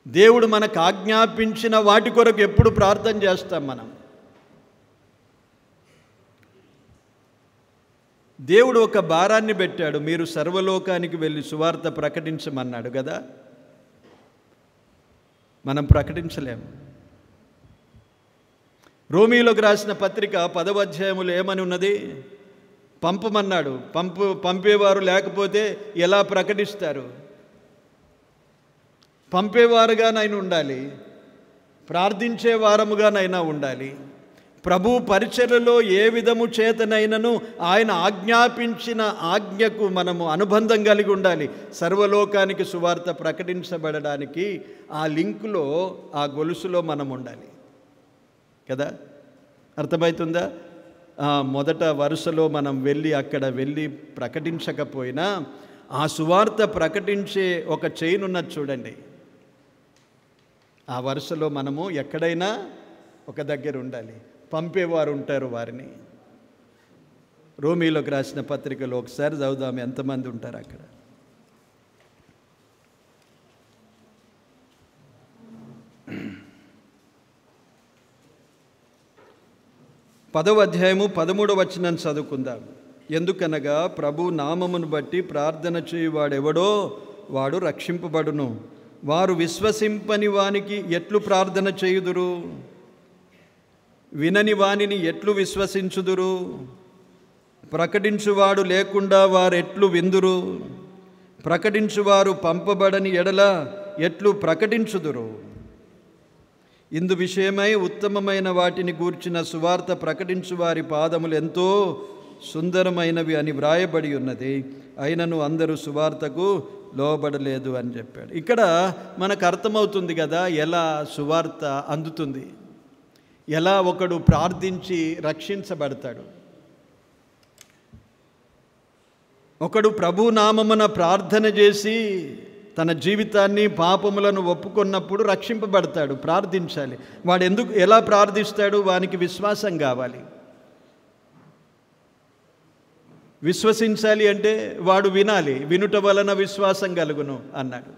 దేవుడు మనకు ఆజ్ఞాపించిన వాటి కొరకు ఎప్పుడు ప్రార్థన చేస్తాం మనం. దేవుడు ఒక భారాన్ని పెట్టాడు, మీరు సర్వలోకానికి వెళ్ళి సువార్త ప్రకటించమన్నాడు కదా. మనం ప్రకటించలేము. రోమీయులకు రాసిన పత్రిక 10వ అధ్యాయములో ఏమని ఉన్నది? పంపమన్నాడు. పంపేవారు లేకపోతే ఎలా ప్రకటిస్తారు? పంపేవారుగానైనా ఉండాలి, ప్రార్థించే వారముగానైనా ఉండాలి. ప్రభు పరిచర్యలో ఏ విధము చేతనైనను ఆయన ఆజ్ఞాపించిన ఆజ్ఞకు మనము అనుబంధం కలిగి ఉండాలి. సర్వలోకానికి సువార్త ప్రకటించబడడానికి ఆ లింకులో, ఆ గొలుసులో మనం ఉండాలి కదా. అర్థమవుతుందా? మొదట వరుసలో మనం అక్కడ వెళ్ళి ప్రకటించకపోయినా ఆ సువార్త ప్రకటించే ఒక చైన్ ఉన్నది చూడండి. ఆ వరుసలో మనము ఎక్కడైనా ఒక దగ్గర ఉండాలి. పంపేవారు ఉంటారు వారిని. రోమీయులకు రాసిన పత్రికలో ఒకసారి చదువుదాం, ఎంతమంది ఉంటారు అక్కడ. పదవ అధ్యాయము 13వ వచనం చదువుకుందాం. ఎందుకనగా ప్రభు నామమును బట్టి ప్రార్థన చేయువాడెవడో వాడు రక్షింపబడును. వారు విశ్వసింపని వానికి ఎట్లు ప్రార్థన చేయుదురు? వినని వానిని ఎట్లు విశ్వసించుదురు? ప్రకటించువాడు లేకుండా వారెట్లు విందురు? ప్రకటించువారు పంపబడని ఎడల ఎట్లు ప్రకటించుదురు? ఇందు విషయమై ఉత్తమమైన వాటిని గూర్చిన సువార్త ప్రకటించు వారి పాదములు ఎంతో సుందరమైనవి అని వ్రాయబడి ఉన్నది. అయినను అందరూ సువార్తకు లోబడలేదు అని చెప్పాడు. ఇక్కడ మనకు అర్థమవుతుంది కదా ఎలా సువార్త అందుతుంది, ఎలా ఒకడు ప్రార్థించి రక్షించబడతాడు. ఒకడు ప్రభు నామమున ప్రార్థన చేసి తన జీవితాన్ని, పాపములను ఒప్పుకున్నప్పుడు రక్షింపబడతాడు. ప్రార్థించాలి. వాడు ఎలా ప్రార్థిస్తాడు? వానికి విశ్వాసం కావాలి. విశ్వసించాలి అంటే వాడు వినాలి. వినుట వలన విశ్వాసం కలుగును అన్నాడు.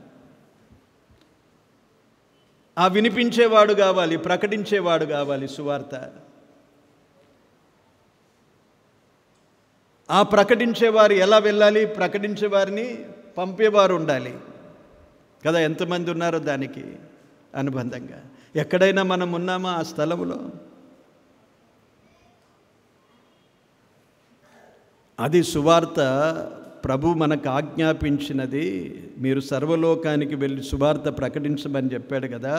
ఆ వినిపించేవాడు కావాలి, ప్రకటించేవాడు కావాలి సువార్త. ఆ ప్రకటించేవారు ఎలా వెళ్ళాలి? ప్రకటించేవారిని పంపేవారు ఉండాలి కదా. ఎంతమంది ఉన్నారో దానికి అనుబంధంగా. ఎక్కడైనా మనం ఉన్నామా ఆ స్థలంలో? అది సువార్త. ప్రభు మనకు ఆజ్ఞాపించినది, మీరు సర్వలోకానికి వెళ్ళి సువార్త ప్రకటించమని చెప్పాడు కదా.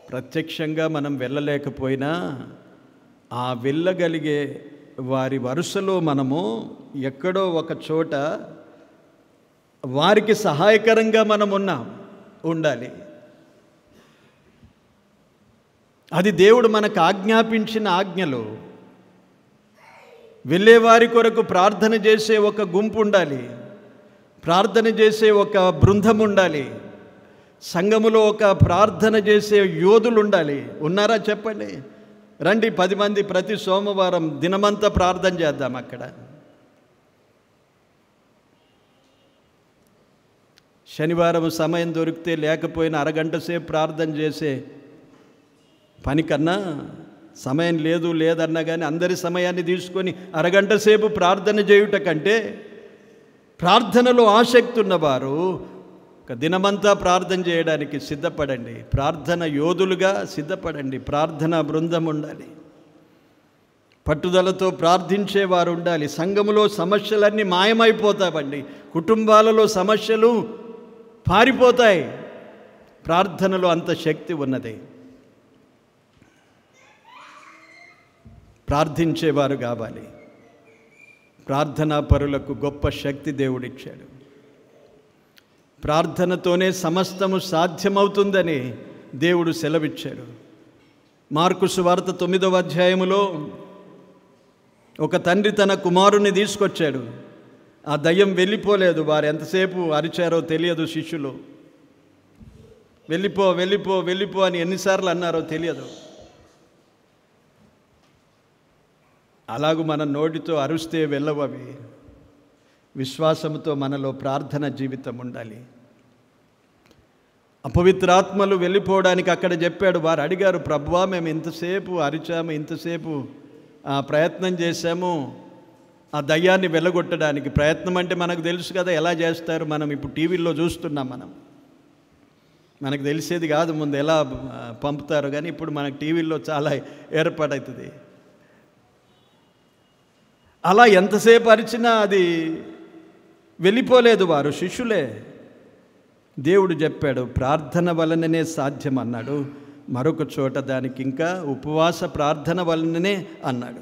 ప్రత్యక్షంగా మనం వెళ్ళలేకపోయినా ఆ వెళ్ళగలిగే వారి వరుసలో మనము ఎక్కడో ఒక చోట వారికి సహాయకరంగా మనం ఉండాలి. అది దేవుడు మనకు ఆజ్ఞాపించిన ఆజ్ఞలు. వెళ్ళేవారి కొరకు ప్రార్థన చేసే ఒక గుంపు ఉండాలి, ప్రార్థన చేసే ఒక బృందం ఉండాలి, సంఘములో ఒక ప్రార్థన చేసే యోధులు ఉండాలి. ఉన్నారా చెప్పండి? రండి 10 మంది ప్రతి సోమవారం దినమంతా ప్రార్థన చేద్దాం. అక్కడ శనివారం సమయం దొరికితే లేకపోయినా అరగంట సేపు ప్రార్థన చేసే పని కన్నా, సమయం లేదన్నా కానీ అందరి సమయాన్ని తీసుకొని అరగంట సేపు ప్రార్థన చేయుట కంటే, ప్రార్థనలో ఆసక్తి ఉన్నవారు ఒక దినమంతా ప్రార్థన చేయడానికి సిద్ధపడండి. ప్రార్థన యోధులుగా సిద్ధపడండి. ప్రార్థనా బృందం ఉండాలి, పట్టుదలతో ప్రార్థించేవారు ఉండాలి. సంఘములో సమస్యలన్నీ మాయమైపోతాయండి. కుటుంబాలలో సమస్యలు పారిపోతాయి. ప్రార్థనలో అంత శక్తి ఉన్నది. ప్రార్థించేవారు కావాలి. ప్రార్థనా పరులకు గొప్ప శక్తి దేవుడిచ్చాడు. ప్రార్థనతోనే సమస్తము సాధ్యమవుతుందని దేవుడు సెలవిచ్చాడు. మార్కు సువార్త 9వ అధ్యాయములో ఒక తండ్రి తన కుమారుని తీసుకొచ్చాడు. ఆ దయ్యం వెళ్ళిపోలేదు. వారు ఎంతసేపు అరిచారో తెలియదు. శిష్యులు వెళ్ళిపో వెళ్ళిపో వెళ్ళిపో అని ఎన్నిసార్లు అన్నారో తెలియదు. అలాగూ మన నోటితో అరుస్తే వెళ్ళవవి. విశ్వాసంతో మనలో ప్రార్థన జీవితం ఉండాలి. అపవిత్రాత్మలు వెళ్ళిపోవడానికి అక్కడ చెప్పాడు. వారు అడిగారు, ప్రభువా మేము ఇంతసేపు అరిచాము, ఇంతసేపు ప్రయత్నం చేశాము, ఆ దయ్యాన్ని వెళ్ళగొట్టడానికి ప్రయత్నం. అంటే మనకు తెలుసు కదా ఎలా చేస్తారు. మనం ఇప్పుడు టీవీల్లో చూస్తున్నాం. మనకు తెలిసేది కాదు ముందు ఎలా పంపుతారు, కానీ ఇప్పుడు మనకు టీవీల్లో చాలా ఏర్పాటవుతుంది. అలా ఎంతసేపు అరిచినా అది వెళ్ళిపోలేదు. వారు శిష్యులే. దేవుడు చెప్పాడు ప్రార్థన వలననే సాధ్యం అన్నాడు. మరొక చోట దానికి ఇంకా ఉపవాస ప్రార్థన వలననే అన్నాడు.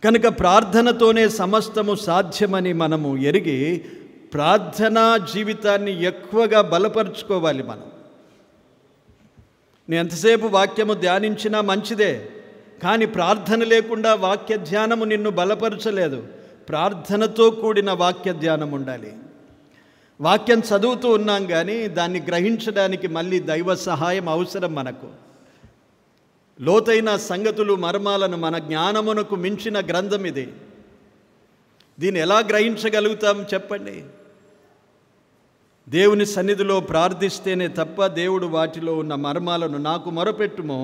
కనుక ప్రార్థనతోనే సమస్తము సాధ్యమని మనము ఎరిగి ప్రార్థనా జీవితాన్ని ఎక్కువగా బలపరుచుకోవాలి. నేను ఎంతసేపు వాక్యము ధ్యానించినా మంచిదే, కానీ ప్రార్థన లేకుండా వాక్య ధ్యానము నిన్ను బలపరచలేదు. ప్రార్థనతో కూడిన వాక్య ధ్యానం ఉండాలి. వాక్యం చదువుతూ ఉన్నాం కానీ దాన్ని గ్రహించడానికి మళ్ళీ దైవ సహాయం అవసరం. మనకు లోతైన సంగతులు మర్మాలను మన జ్ఞానమునకు మించిన గ్రంథం ఇది. దీన్ని ఎలా గ్రహించగలుగుతాం చెప్పండి? దేవుని సన్నిధిలో ప్రార్థిస్తేనే తప్ప దేవుడు వాటిలో ఉన్న మర్మాలను నాకు మొరపెట్టుము.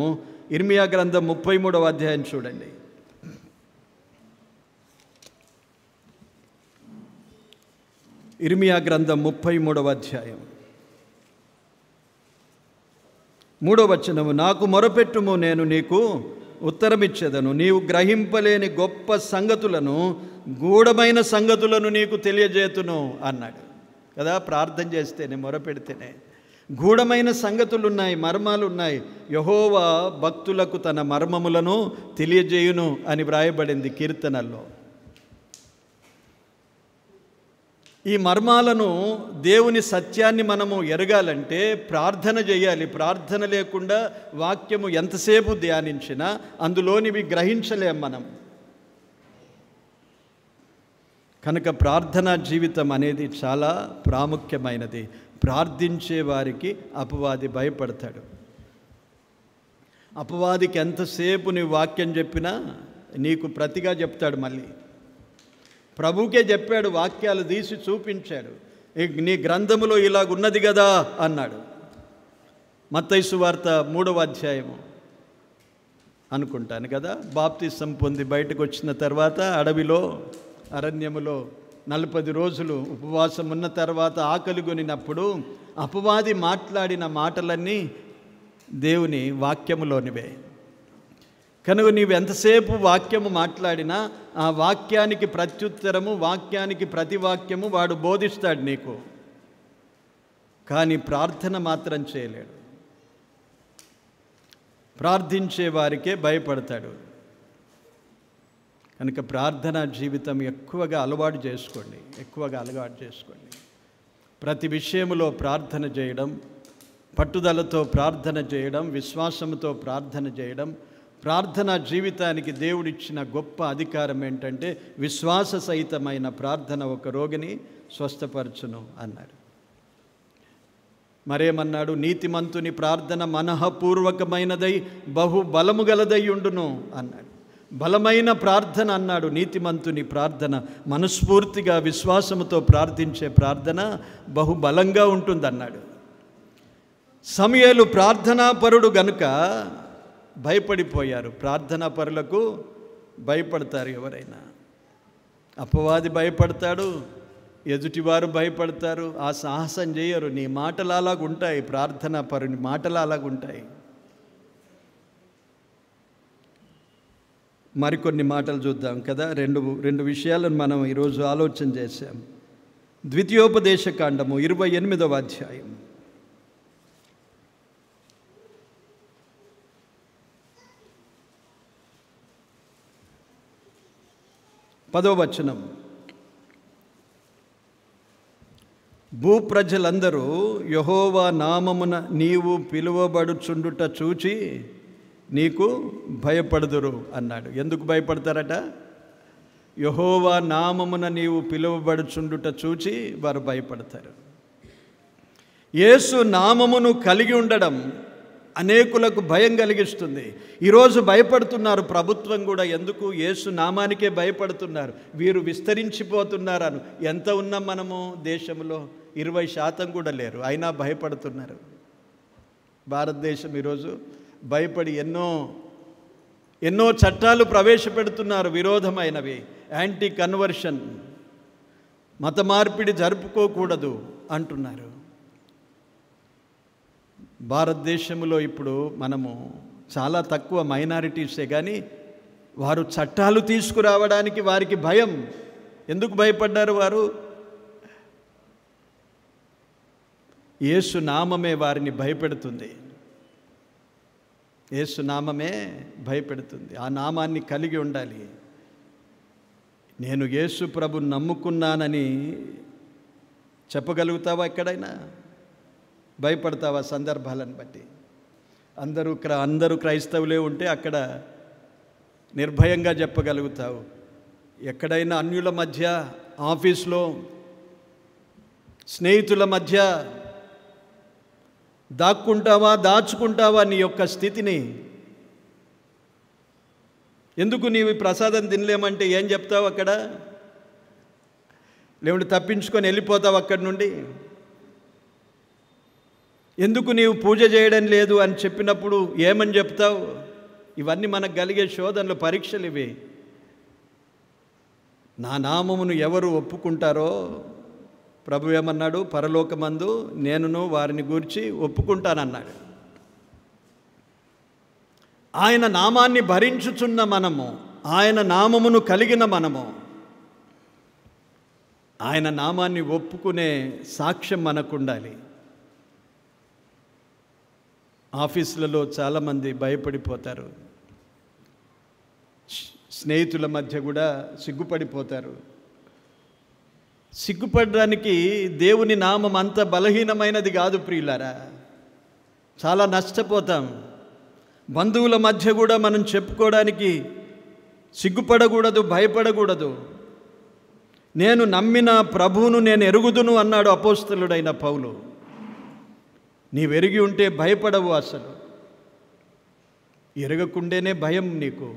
ఇర్మియా గ్రంథం 33వ అధ్యాయం చూడండి. ఇర్మియా గ్రంథం 33వ అధ్యాయం 3వ వచనము. నాకు మొరపెట్టుము, నేను నీకు ఉత్తరమిచ్చేదను. నీవు గ్రహింపలేని గొప్ప సంగతులను, గూఢమైన సంగతులను నీకు తెలియజేతును అన్నాడు కదా. ప్రార్థన చేస్తేనే, మొరపెడితేనే గూఢమైన సంగతులు ఉన్నాయి, మర్మాలు ఉన్నాయి. యెహోవా భక్తులకు తన మర్మములను తెలియజేయును అని వ్రాయబడింది కీర్తనల్లో. ఈ మర్మాలను, దేవుని సత్యాన్ని మనము ఎరగాలంటే ప్రార్థన చేయాలి. ప్రార్థన లేకుండా వాక్యము ఎంతసేపు ధ్యానించినా అందులోనివి గ్రహించలేం మనం. కనుక ప్రార్థనా జీవితం అనేది చాలా ప్రాముఖ్యమైనది. ప్రార్థించే వారికి అపవాది భయపడతాడు. అపవాదికి ఎంతసేపు నీవు వాక్యం చెప్పినా నీకు ప్రతిగా చెప్తాడు. మళ్ళీ ప్రభువుకే చెప్పాడు, వాక్యాలు తీసి చూపించాడు. నీ గ్రంథములో ఇలాగున్నది కదా అన్నాడు. మత్తయి సువార్త 3వ అధ్యాయము అనుకుంటాను కదా. బాప్తిసం పొంది బయటకు వచ్చిన తర్వాత అడవిలో, అరణ్యములో 40 రోజులు ఉపవాసం ఉన్న తర్వాత ఆకలి కొనినప్పుడు అపవాది మాట్లాడిన మాటలన్నీ దేవుని వాక్యములోనివే. కనుక నీవు ఎంతసేపు వాక్యము మాట్లాడినా ఆ వాక్యానికి ప్రత్యుత్తరము, వాక్యానికి ప్రతివాక్యము వాడు బోధిస్తాడు నీకు. కానీ ప్రార్థన మాత్రం చేయలేడు. ప్రార్థించే వారికే భయపడతాడు. కనుక ప్రార్థనా జీవితం ఎక్కువగా అలవాటు చేసుకోండి. ప్రతి విషయములో ప్రార్థన చేయడం, పట్టుదలతో ప్రార్థన చేయడం, విశ్వాసంతో ప్రార్థన చేయడం. ప్రార్థనా జీవితానికి దేవుడిచ్చిన గొప్ప అధికారం ఏంటంటే విశ్వాస సహితమైన ప్రార్థన ఒక రోగిని స్వస్థపరచును అన్నాడు. మరేమన్నాడు? నీతిమంతుని ప్రార్థన మనఃపూర్వకమైనదై బహు బలము గలదై ఉండును అన్నాడు. బలమైన ప్రార్థన అన్నాడు. నీతిమంతుని ప్రార్థన, మనస్ఫూర్తిగా విశ్వాసముతో ప్రార్థించే ప్రార్థన బహుబలంగా ఉంటుందన్నాడు. సమూయేలు ప్రార్థనాపరుడు గనుక భయపడిపోయారు. ప్రార్థనా పరులకు భయపడతారు ఎవరైనా. అపవాది భయపడతాడు, ఎదుటివారు భయపడతారు. ఆ సాహసం చేయరు. నీ మాటలు అలాగుంటాయి, ప్రార్థనా పరుని మాటలు అలాగుంటాయి. మరికొన్ని మాటలు చూద్దాం కదా. రెండు విషయాలను మనం ఈరోజు ఆలోచన చేశాం. ద్వితీయోపదేశకాండము 28వ అధ్యాయం 10వ వచనం. భూప్రజలందరూ యెహోవా నామమున నీవు పిలువబడుచుండుట చూచి నీకు భయపడుదురు అన్నాడు. ఎందుకు భయపడతారట? యెహోవా నామమున నీవు పిలువబడుచుండుట చూచి వారు భయపడతారు. యేసు నామమును కలిగి ఉండడం అనేకులకు భయం కలిగిస్తుంది. ఈరోజు భయపడుతున్నారు. ప్రభుత్వం కూడా ఎందుకు? యేసు నామానికే భయపడుతున్నారు. వీరు విస్తరించిపోతున్నారను. ఎంత ఉన్నాం మనము దేశంలో? 20% కూడా లేరు, అయినా భయపడుతున్నారు. భారతదేశం ఈరోజు భయపడి ఎన్నో ఎన్నో చట్టాలు ప్రవేశపెడుతున్నారు విరోధమైనవి. యాంటీ కన్వర్షన్, మత మార్పిడి జరుపుకోకూడదు అంటున్నారు. భారతదేశంలో ఇప్పుడు మనము చాలా తక్కువ మైనారిటీసే, కానీ వారు చట్టాలు తీసుకురావడానికి వారికి భయం. ఎందుకు భయపడ్డారు వారు? యేసు నామమే వారిని భయపెడుతుంది. యేసు నామమే భయపెడుతుంది. ఆ నామాన్ని కలిగి ఉండాలి. నేను యేసు ప్రభుని నమ్ముకున్నానని చెప్పగలుగుతావా? ఎక్కడైనా భయపడతావా? సందర్భాలను బట్టి అందరూ క్రైస్తవులే ఉంటే అక్కడ నిర్భయంగా చెప్పగలుగుతావు. ఎక్కడైనా అన్యుల మధ్య, ఆఫీస్లో, స్నేహితుల మధ్య దాచుకుంటావా నీ యొక్క స్థితిని? ఎందుకు నీవు ప్రసాదం తినలేమంటే ఏం చెప్తావు అక్కడ? లేకుంటే తప్పించుకొని వెళ్ళిపోతావు అక్కడి నుండి? ఎందుకు నీవు పూజ చేయడం లేదు అని చెప్పినప్పుడు ఏమని చెప్తావు? ఇవన్నీ మనకు కలిగే శోధనలు, పరీక్షలు ఇవి. నా నామమును ఎవరు ఒప్పుకుంటారో ప్రభు ఏమన్నాడు? పరలోకమందు నేనును వారిని గూర్చి ఒప్పుకుంటానన్నాడు. ఆయన నామాన్ని భరించుచున్న మనము, ఆయన నామమును కలిగిన మనము, ఆయన నామాన్ని ఒప్పుకునే సాక్ష్యం మనకు ఉండాలి. ఆఫీసులలో చాలామంది భయపడిపోతారు, స్నేహితుల మధ్య కూడా సిగ్గుపడిపోతారు. సిగ్గుపడడానికి దేవుని నామం అంత బలహీనమైనది కాదు ప్రియులారా. చాలా నష్టపోతాం. బంధువుల మధ్య కూడా మనం చెప్పుకోవడానికి సిగ్గుపడకూడదు, భయపడకూడదు. నేను నమ్మిన ప్రభువును నేను ఎరుగుదును అన్నాడు అపోస్తలుడైన పౌలు. నీవెరిగి ఉంటే భయపడవు. అసలు ఎరగకుండేనే భయం నీకు.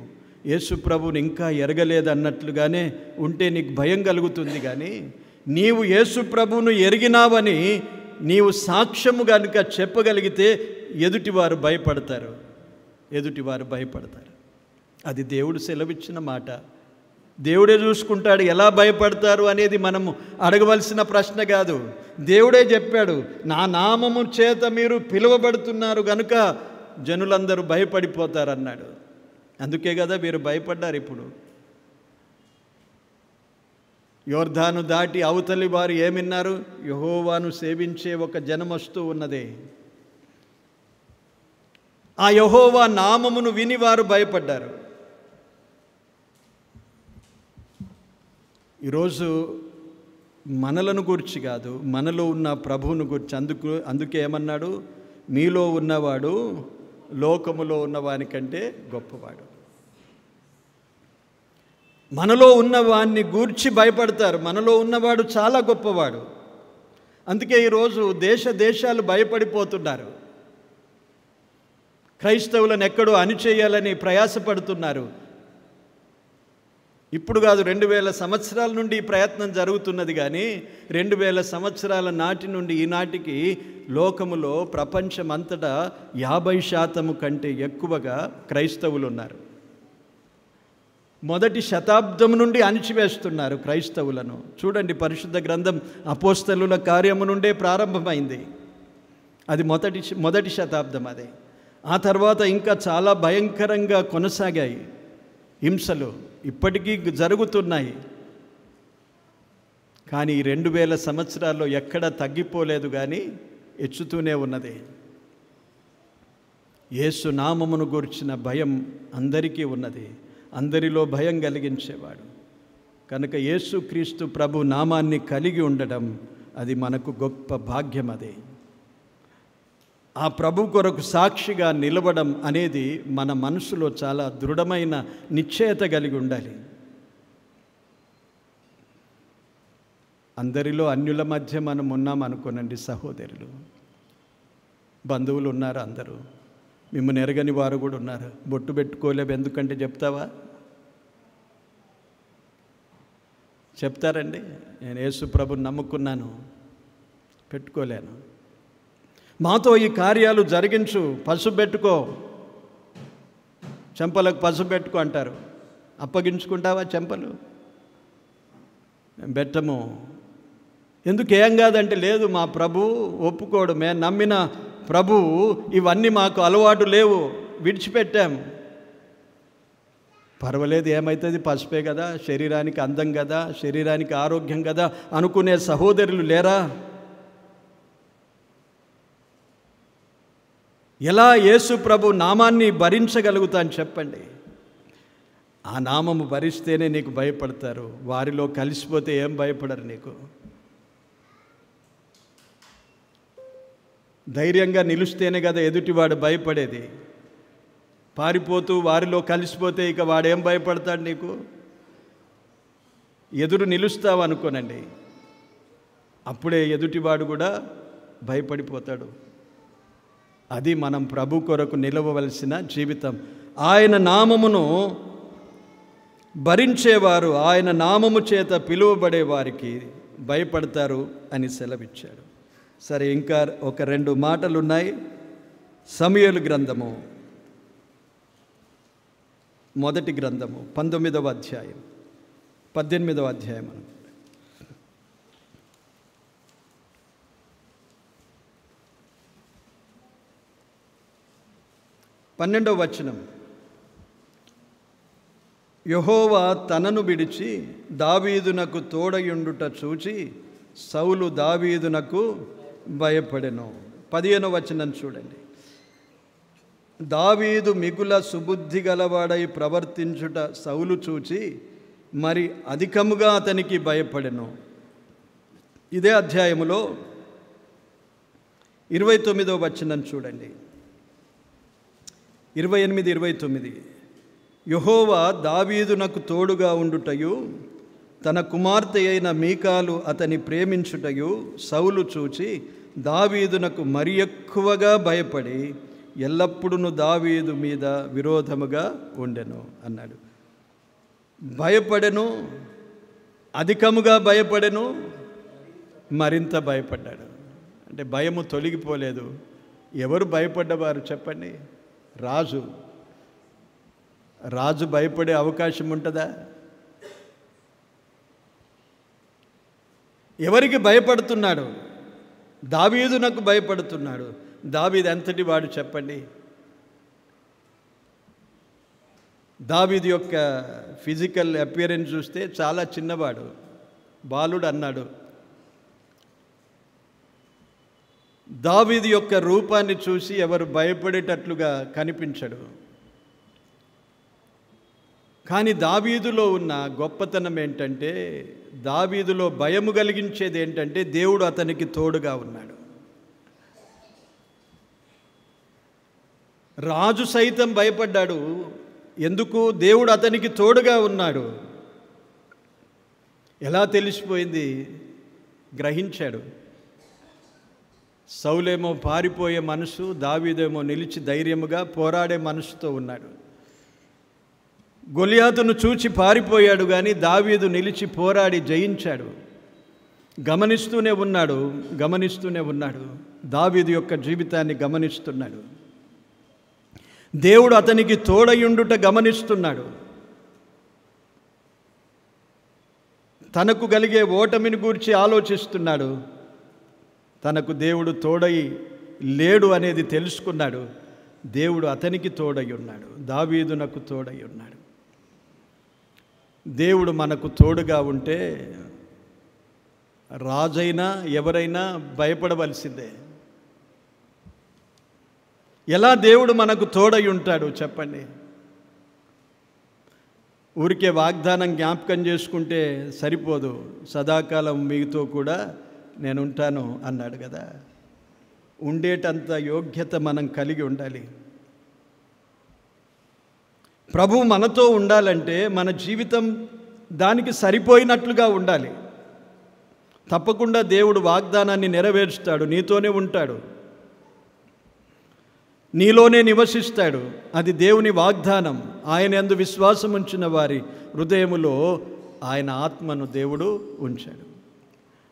యేసు ప్రభువుని ఇంకా ఎరగలేదన్నట్లుగానే ఉంటే నీకు భయం కలుగుతుంది. కానీ నీవు యేసు ప్రభువును ఎరిగినావని నీవు సాక్ష్యము కనుక చెప్పగలిగితే ఎదుటివారు భయపడతారు. అది దేవుడు సెలవిచ్చిన మాట. దేవుడే చూసుకుంటాడు. ఎలా భయపడతారు అనేది మనము అడగవలసిన ప్రశ్న కాదు. దేవుడే చెప్పాడు, నా నామము చేత మీరు పిలువబడుతున్నారు గనుక జనులందరూ భయపడిపోతారన్నాడు. అందుకే కదా వీరు భయపడ్డారు. ఇప్పుడు యోర్దాను దాటి అవతలి వారు ఏమిన్నారు? యెహోవాను సేవించే ఒక జనం వస్తూ ఉన్నదే. ఆ యెహోవా నామమును విని వారు భయపడ్డారు. ఈరోజు మనలను గురించి కాదు, మనలో ఉన్న ప్రభువును గురించి. అందుకే ఏమన్నాడు? మీలో ఉన్నవాడు లోకములో ఉన్నవానికంటే గొప్పవాడు. మనలో ఉన్నవాన్ని గూర్చి భయపడతారు. మనలో ఉన్నవాడు చాలా గొప్పవాడు. అందుకే ఈరోజు దేశాలు భయపడిపోతున్నారు. క్రైస్తవులను ఎక్కడో అణిచేయాలని ప్రయాసపడుతున్నారు. ఇప్పుడు కాదు, 2000 సంవత్సరాల నుండి ఈ ప్రయత్నం జరుగుతున్నది. కానీ 2000 సంవత్సరాల నాటి నుండి ఈనాటికి లోకములో ప్రపంచమంతటా 50% కంటే ఎక్కువగా క్రైస్తవులు ఉన్నారు. మొదటి శతాబ్దం నుండి అణిచివేస్తున్నారు క్రైస్తవులను. చూడండి, పరిశుద్ధ గ్రంథం అపోస్తలుల కార్యము నుండే ప్రారంభమైంది. అది మొదటి శతాబ్దం. అదే ఆ తర్వాత ఇంకా చాలా భయంకరంగా కొనసాగాయి హింసలు, ఇప్పటికీ జరుగుతున్నాయి. కానీ ఈ 2000 సంవత్సరాల్లో ఎక్కడ తగ్గిపోలేదు, కానీ హెచ్చుతూనే ఉన్నది. యేసు నామమును గూర్చిన భయం అందరికీ ఉన్నది. అందరిలో భయం కలిగించేవాడు కనుక యేసుక్రీస్తు ప్రభు నామాన్ని కలిగి ఉండడం అది మనకు గొప్ప భాగ్యం. అదే ఆ ప్రభు కొరకు సాక్షిగా నిలవడం అనేది మన మనసులో చాలా దృఢమైన నిశ్చయత కలిగి ఉండాలి. అందరిలో అన్యుల మధ్య మనం ఉన్నాం అనుకోనండి సహోదరులు. బంధువులు ఉన్నారు, అందరూ మిమ్మల్ని ఎరగని వారు కూడా ఉన్నారు. బొట్టు పెట్టుకోలేవు ఎందుకంటే చెప్తావా? చెప్తారండి, నేను యేసు ప్రభుని నమ్ముకున్నాను, పెట్టుకోలేను. మాతో ఈ కార్యాలు జరిగించు, పసుపు పెట్టుకో, చెంపలకు పసుపు పెట్టుకో అంటారు. అప్పగించుకుంటావా చెంపలు? బెట్టము. ఎందుకు ఏం కాదంటే, లేదు మా ప్రభువు ఒప్పుకోడు, మేము నమ్మిన ప్రభువు ఇవన్నీ మాకు అలవాటు లేవు, విడిచిపెట్టాం. పర్వాలేదు, ఏమవుతుంది, పసుపే కదా, శరీరానికి అందం కదా, శరీరానికి ఆరోగ్యం కదా అనుకునే సహోదరులు లేరా? ఎలా యేసు ప్రభు నామాన్ని భరించగలుగుతాను చెప్పండి? ఆ నామము భరిస్తేనే నీకు భయపడతారు. వారిలో కలిసిపోతే ఏం భయపడరు నీకు. ధైర్యంగా నిలుస్తేనే కదా ఎదుటివాడు భయపడేది. పారిపోతూ వారిలో కలిసిపోతే ఇక వాడేం భయపడతాడు నీకు? ఎదురు నిలుస్తావు అనుకోనండి, అప్పుడే ఎదుటివాడు కూడా భయపడిపోతాడు. అది మనం ప్రభు కొరకు నిలవవలసిన జీవితం. ఆయన నామమును భరించేవారు ఆయన నామము చేత పిలువబడే వారికి భయపడతారు అని సెలవిచ్చాడు. సరే, ఇంకా ఒక 2 మాటలు ఉన్నాయి. సమూయేలు గ్రంథము, మొదటి గ్రంథము 19వ అధ్యాయం, 18వ అధ్యాయం. 12వ వచనం. యెహోవా తనను విడిచి దావీదునకు తోడయుండుట చూచి సౌలు దావీదునకు భయపడెను. 15వ వచనం చూడండి. దావీదు మిగుల సుబుద్ధి గలవాడై ప్రవర్తించుట సౌలు చూచి మరి అధికముగా అతనికి భయపడెను. ఇదే అధ్యాయములో 29వ వచనం చూడండి. 28, 29. యెహోవా దావీదునకు తోడుగా ఉండుటయు తన కుమార్తె అయిన మీకాలు అతని ప్రేమించుటయు సౌలు చూచి దావీదునకు మరి ఎక్కువగా భయపడి ఎల్లప్పుడూ దావీదు మీద విరోధముగా ఉండెను అన్నాడు. భయపడెను, అధికముగా భయపడెను, మరింత భయపడ్డాడు. అంటే భయము తొలగిపోలేదు. ఎవరు భయపడ్డవారు చెప్పండి? రాజు భయపడే అవకాశం ఉంటుందా? ఎవరికి భయపడుతున్నాడు? దావీదునకు భయపడుతున్నాడు. దావీదు ఎంతటి వాడు చెప్పండి? దావీదు యొక్క ఫిజికల్ అపియరెన్స్ చూస్తే చాలా చిన్నవాడు, బాలుడు అన్నాడు. దావీదు యొక్క రూపాన్ని చూసి ఎవరు భయపడేటట్లుగా కనిపించడు. కానీ దావీదులో ఉన్న గొప్పతనం ఏంటంటే, దావీదులో భయము కలిగించేది ఏంటంటే దేవుడు అతనికి తోడుగా ఉన్నాడు. రాజు సైతం భయపడ్డాడు. ఎందుకు? దేవుడు అతనికి తోడుగా ఉన్నాడు. ఎలా తెలిసిపోయింది? గ్రహించాడు. సౌలేమో పారిపోయే మనసు, దావీదేమో నిలిచి ధైర్యముగా పోరాడే మనసుతో ఉన్నాడు. గొలియాతును చూచి పారిపోయాడు, కానీ దావీదు నిలిచి పోరాడి జయించాడు. గమనిస్తూనే ఉన్నాడు. దావీదు యొక్క జీవితాన్ని గమనిస్తున్నాడు. దేవుడు అతనికి తోడయుండుట గమనిస్తున్నాడు. తనకు కలిగే ఓటమిని గూర్చి ఆలోచిస్తున్నాడు. తనకు దేవుడు తోడై లేడు అనేది తెలుసుకున్నాడు. దేవుడు అతనికి తోడై ఉన్నాడు, దావీదునకు తోడై ఉన్నాడు. దేవుడు మనకు తోడుగా ఉంటే రాజైనా ఎవరైనా భయపడవలసిందే. ఎలా దేవుడు మనకు తోడై ఉంటాడు చెప్పండి? ఊరికే వాగ్దానం జ్ఞాపకం చేసుకుంటే సరిపోదు. సదాకాలం మీతో కూడా నేను ఉంటాను అన్నాడు కదా. ఉండేటంత యోగ్యత మనం కలిగి ఉండాలి. ప్రభు మనతో ఉండాలంటే మన జీవితం దానికి సరిపోయినట్లుగా ఉండాలి. తప్పకుండా దేవుడు వాగ్దానాన్ని నెరవేర్చుతాడు. నీతోనే ఉంటాడు, నీలోనే నివసిస్తాడు. అది దేవుని వాగ్దానం. ఆయన యందు విశ్వాసం ఉంచిన వారి హృదయములో ఆయన ఆత్మను దేవుడు ఉంచాడు.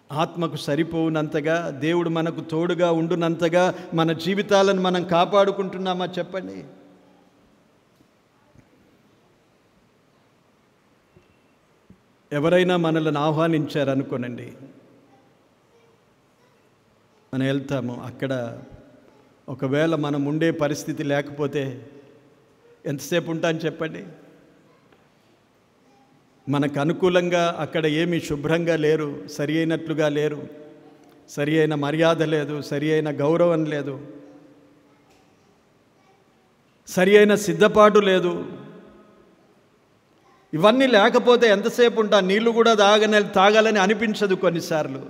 ఆత్మకు సరిపోవునంతగా, దేవుడు మనకు తోడుగా ఉండునంతగా మన జీవితాలను మనం కాపాడుకుంటున్నామా చెప్పండి? ఎవరైనా మనల్ని ఆహ్వానించారనుకోనండి, మనం వెళ్తాము. అక్కడ ఒకవేళ మనం ఉండే పరిస్థితి లేకపోతే ఎంతసేపు ఉంటాను చెప్పండి? మనకు అనుకూలంగా అక్కడ ఏమీ శుభ్రంగా లేరు, సరి అయినట్లుగా లేరు, సరి అయిన మర్యాద లేదు, సరి అయిన గౌరవం లేదు, సరి అయిన సిద్ధపాటు లేదు. ఇవన్నీ లేకపోతే ఎంతసేపు ఉంటా? నీళ్లు కూడా తాగాలని అనిపించదు కొన్నిసార్లు.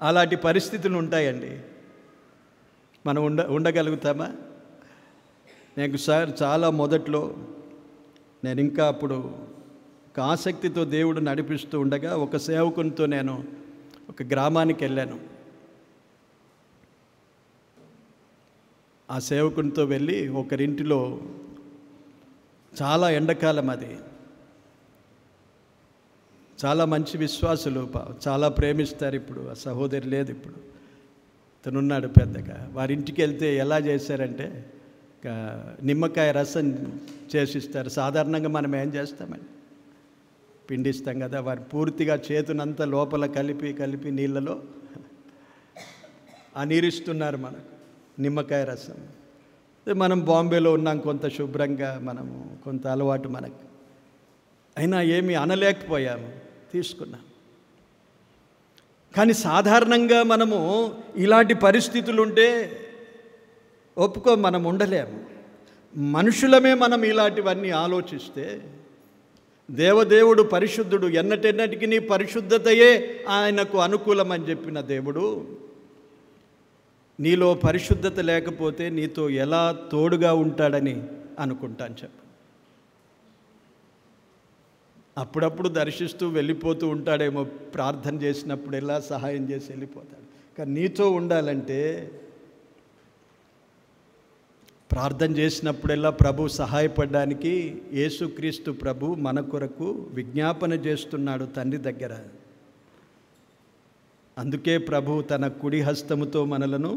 అలాంటి పరిస్థితులు ఉంటాయండి. మనం ఉండగలుగుతామా? నాకు చాలా మొదట్లో నేను ఇంకా అప్పుడు ఒక ఆసక్తితో దేవుడు నడిపిస్తూ ఉండగా ఒక సేవకునితో నేను ఒక గ్రామానికి వెళ్ళాను. ఆ సేవకునితో వెళ్ళి ఒకరింటిలో చాలా ఎండాకాలం, అది చాలా మంచి విశ్వాసులు, చాలా ప్రేమిస్తారు. ఇప్పుడు ఆ సహోదరి లేదు, ఇప్పుడు తనున్నాడు పెద్దగా. వారింటికి వెళ్తే ఎలా చేశారంటే నిమ్మకాయ రసం చేసిస్తారు. సాధారణంగా మనం ఏం చేస్తామండి, పిండిస్తాం కదా. వారు పూర్తిగా చేతునంతా లోపల కలిపి నీళ్ళలో ఆ నీరిస్తున్నారు మనకు, నిమ్మకాయ రసం. మనం బాంబేలో ఉన్నాం, కొంత శుభ్రంగా, మనము కొంత అలవాటు మనకు. అయినా ఏమీ అనలేకపోయాము, తీసుకున్నాం. కానీ సాధారణంగా మనము ఇలాంటి పరిస్థితులు ఉంటే మనం ఉండలేము. మనుషులమే మనం ఇలాంటివన్నీ ఆలోచిస్తే, దేవదేవుడు పరిశుద్ధుడు, ఎన్నటెన్నటికి పరిశుద్ధతయే ఆయనకు అనుకూలం అని చెప్పిన దేవుడు, నీలో పరిశుద్ధత లేకపోతే నీతో ఎలా తోడుగా ఉంటాడని అనుకుంటాను చెప్పు. అప్పుడప్పుడు దర్శిస్తూ వెళ్ళిపోతూ ఉంటాడేమో, ప్రార్థన చేసినప్పుడు ఎలా సహాయం చేసి వెళ్ళిపోతాడు. కానీ నీతో ఉండాలంటే, ప్రార్థన చేసినప్పుడెల్లా ప్రభు సహాయపడడానికి యేసుక్రీస్తు ప్రభు మన కొరకు విజ్ఞాపన చేస్తున్నాడు తండ్రి దగ్గర. అందుకే ప్రభు తన కుడి హస్తముతో మనలను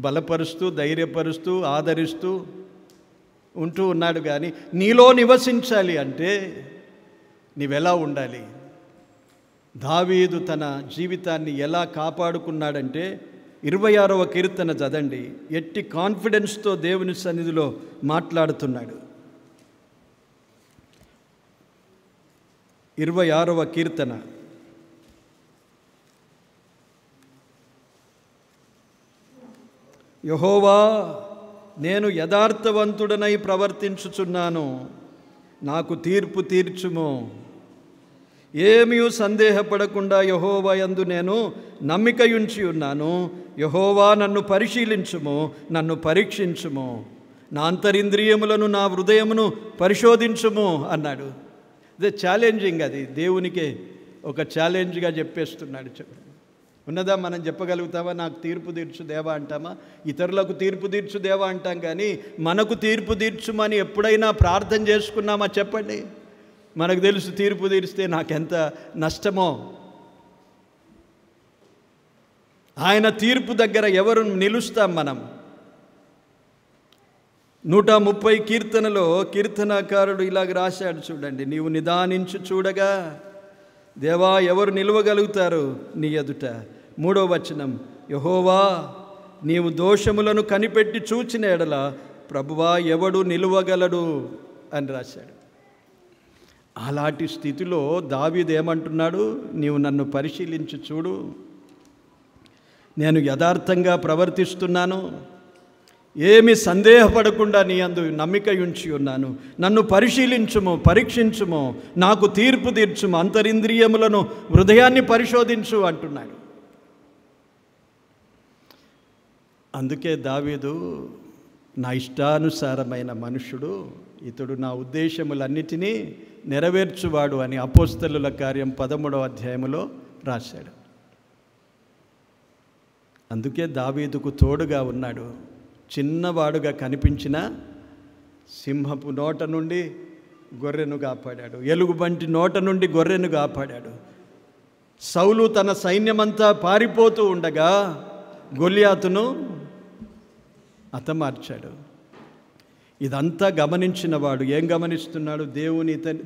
బలపరుస్తూ, ధైర్యపరుస్తూ, ఆదరిస్తూ ఉంటూ ఉన్నాడు. కానీ నీలో నివసించాలి అంటే నీవెలా ఉండాలి? దావీదు తన జీవితాన్ని ఎలా కాపాడుకున్నాడంటే 26వ కీర్తన చదండి. ఎట్టి కాన్ఫిడెన్స్తో దేవుని సన్నిధిలో మాట్లాడుతున్నాడు. 26వ కీర్తన యెహోవా, నేను యథార్థవంతుడనై ప్రవర్తించుచున్నాను, నాకు తీర్పు తీర్చుము. ఏమీ సందేహపడకుండా యెహోవా యందు నేను నమ్మికయుంచి ఉన్నాను. యెహోవా, నన్ను పరిశీలించుము, నన్ను పరీక్షించుము, నా అంతరింద్రియములను, నా హృదయమును పరిశోధించుము అన్నాడు. అదే ఛాలెంజింగ్, అది దేవునికి ఒక ఛాలెంజ్గా చెప్పేస్తున్నాడు. ఉన్నదా? మనం చెప్పగలుగుతామా? నాకు తీర్పు తీర్చు దేవా అంటామా? ఇతరులకు తీర్పు తీర్చు దేవా అంటాం, కానీ మనకు తీర్పు తీర్చుమని ఎప్పుడైనా ప్రార్థన చేసుకున్నామా చెప్పండి? మనకు తెలుసు తీర్పు తీరిస్తే నాకెంత నష్టమో. ఆయన తీర్పు దగ్గర ఎవరు నిలుస్తాం మనం? 130 కీర్తనలో కీర్తనాకారుడు ఇలాగ రాశాడు చూడండి. నీవు నిదానించు చూడగా దేవా, ఎవరు నిలవగలుగుతారు నీ ఎదుట? 3వ వచనం, యెహోవా, నీవు దోషములను కనిపెట్టి చూచిన ఎడల ప్రభువా, ఎవడు నిలువగలడు అని రాశాడు. అలాంటి స్థితిలో దావీదు ఏమంటున్నాడు? నీవు నన్ను పరిశీలించి చూడు, నేను యథార్థంగా ప్రవర్తిస్తున్నాను, ఏమి సందేహపడకుండా నీ అందు నమ్మిక ఉంచి ఉన్నాను. నన్ను పరిశీలించుము, పరీక్షించుము, నాకు తీర్పు తీర్చుము, అంతరింద్రియములను, హృదయాన్ని పరిశోధించు అంటున్నాడు. అందుకే దావీదు నా ఇష్టానుసారమైన మనుష్యుడు, ఇతడు నా ఉద్దేశములన్నిటినీ నెరవేర్చువాడు అని అపోస్తలుల కార్యం 13వ అధ్యాయములో రాశాడు. అందుకే దావీదుకు తోడుగా ఉన్నాడు. చిన్నవాడుగా కనిపించిన సింహపు నోట నుండి గొర్రెను కాపాడాడు, ఎలుగుబంటి నోట నుండి గొర్రెను కాపాడాడు. సౌలు తన సైన్యమంతా పారిపోతూ ఉండగా గొలియాతును హతమార్చాడు. ఇదంతా గమనించిన వాడు ఏం గమనిస్తున్నాడు?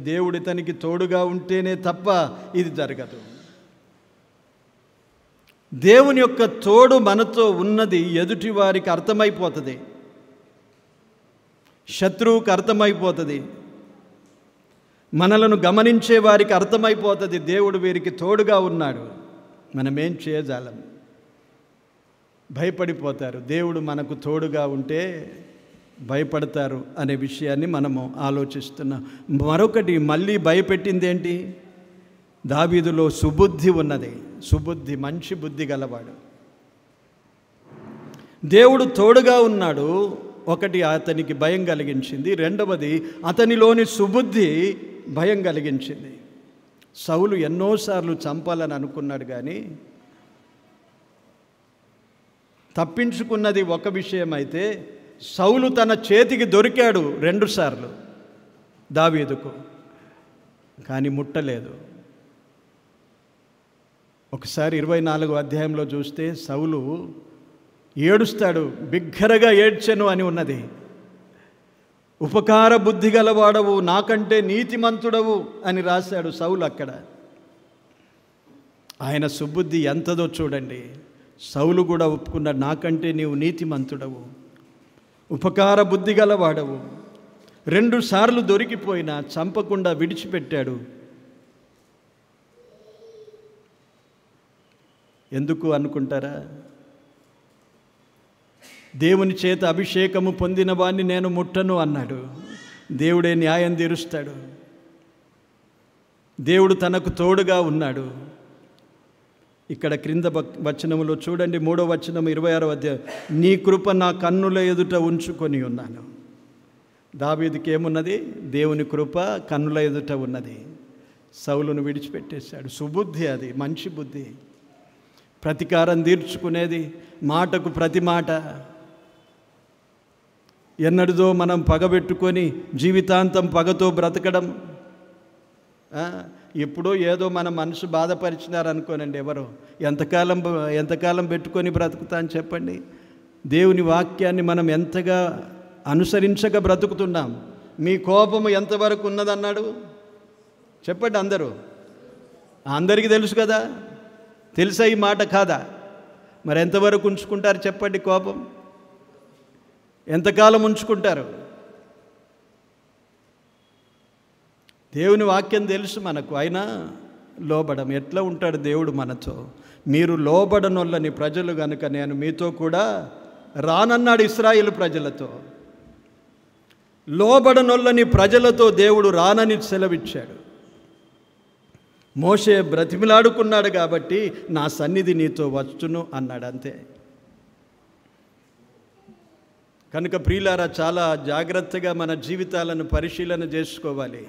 దేవుడు ఇతనికి తోడుగా ఉంటేనే తప్ప ఇది జరగదు. దేవుని యొక్క తోడు మనతో ఉన్నది ఎదుటి వారికి అర్థమైపోతుంది, శత్రువుకి అర్థమైపోతుంది, మనలను గమనించే వారికి అర్థమైపోతుంది. దేవుడు వీరికి తోడుగా ఉన్నాడు, మనమేం చేయజాలం. భయపడిపోతారు. దేవుడు మనకు తోడుగా ఉంటే భయపడతారు అనే విషయాన్ని మనము ఆలోచిస్తున్నాం. మరొకటి మళ్ళీ భయపెట్టింది ఏంటి? దావీదులో సుబుద్ధి ఉన్నది. సుబుద్ధి, మంచి బుద్ధి గలవాడు. దేవుడు తోడుగా ఉన్నాడు. ఒకటి అతనికి భయం కలిగించింది, రెండవది అతనిలోని సుబుద్ధి భయం కలిగించింది. సౌలు ఎన్నోసార్లు చంపాలని అనుకున్నాడు, కానీ తప్పించుకున్నది ఒక విషయం అయితే, సౌలు తన చేతికి దొరికాడు 2 సార్లు దావీదుకు, కానీ ముట్టలేదు. ఒకసారి 24వ అధ్యాయంలో చూస్తే సౌలు ఏడుస్తాడు, బిగ్గరగా ఏడ్చెను అని ఉన్నది. ఉపకార బుద్ధి గలవాడవు, నాకంటే నీతిమంతుడవు అని రాశాడు సౌలు అక్కడ. ఆయన సుబుద్ధి ఎంతదో చూడండి. సౌలు కూడా ఒప్పుకున్నాడు, నాకంటే నీవు నీతిమంతుడవు, ఉపకార బుద్ధి గలవాడవు. 2 సార్లు దొరికిపోయినా చంపకుండా విడిచిపెట్టాడు. ఎందుకు అనుకుంటారా? దేవుని చేత అభిషేకము పొందిన వాడిని నేను ముట్టను అన్నాడు. దేవుడే న్యాయం తీరుస్తాడు. దేవుడు తనకు తోడుగా ఉన్నాడు. ఇక్కడ క్రింద వచనములో చూడండి, 3వ వచనం 26వ అధ్యాయం, నీ కృప నా కన్నుల ఎదుట ఉంచుకొని ఉన్నాను. దావీదుకి ఏమున్నది? దేవుని కృప కన్నుల ఎదుట ఉన్నది. సౌలును విడిచిపెట్టేశాడు. సుబుద్ధి, అది మంచి బుద్ధి. ప్రతీకారం తీర్చుకునేది, మాటకు ప్రతి మాట. ఎన్నటిదో మనం పగబెట్టుకొని జీవితాంతం పగతో బ్రతకడం. ఎప్పుడో ఏదో మన మనసు బాధపరిచినారనుకోనండి, ఎవరో ఎంతకాలం పెట్టుకొని బ్రతుకుతా అని చెప్పండి. దేవుని వాక్యాన్ని మనం ఎంతగా అనుసరించక బ్రతుకుతున్నాం. మీ కోపము ఎంతవరకు ఉన్నదన్నాడు చెప్పండి. అందరికీ తెలుసు కదా, తెలుసా ఈ మాట కాదా? మరి ఎంతవరకు ఉంచుకుంటారు చెప్పండి? కోపం ఎంతకాలం ఉంచుకుంటారు? దేవుని వాక్యం తెలుసు మనకు, అయినా లోబడం. ఎట్లా ఉంటాడు దేవుడు మనతో? మీరు లోబడనొల్లని ప్రజలు గనుక నేను మీతో కూడా రానన్నాడు ఇశ్రాయేలు ప్రజలతో. లోబడనొల్లని ప్రజలతో దేవుడు రానని సెలవిచ్చాడు. మోషే బ్రతిమిలాడుకున్నాడు కాబట్టి నా సన్నిధి నీతో వచ్చును అన్నాడు, అంతే. కనుక ప్రియులారా, చాలా జాగ్రత్తగా మన జీవితాలను పరిశీలన చేసుకోవాలి.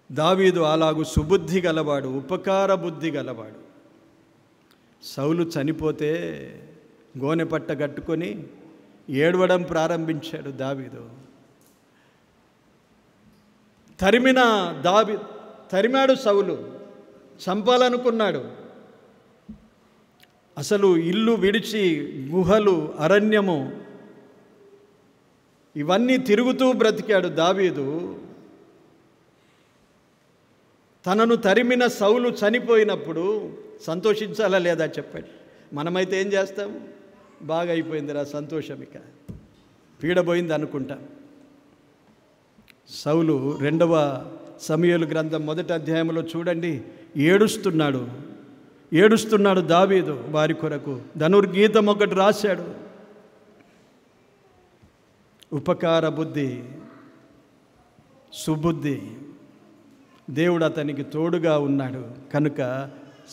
దావీదు అలాగు సుబుద్ధి గలవాడు, ఉపకార బుద్ధి గలవాడు. సౌలు చనిపోతే గోనె పట్ట కట్టుకొని ఏడవడం ప్రారంభించాడు దావీదు. తరిమాడు సౌలు, చంపాలనుకున్నాడు. అసలు ఇల్లు విడిచి గుహలు, అరణ్యము ఇవన్నీ తిరుగుతూ బ్రతికాడు దావీదు. తనను తరిమిన సౌలు చనిపోయినప్పుడు సంతోషించాలా లేదా చెప్పండి? మనమైతే ఏం చేస్తాం? బాగా అయిపోయిందిరా సంతోషం, ఇక పీడబోయింది అనుకుంటాం. సౌలు 2వ సమూయేలు గ్రంథం 1వ అధ్యాయంలో చూడండి, ఏడుస్తున్నాడు దావీదు వారి కొరకు. ధనుర్గీతం ఒకటి రాశాడు. ఉపకార బుద్ధి, సుబుద్ధి, దేవుడు అతనికి తోడుగా ఉన్నాడు కనుక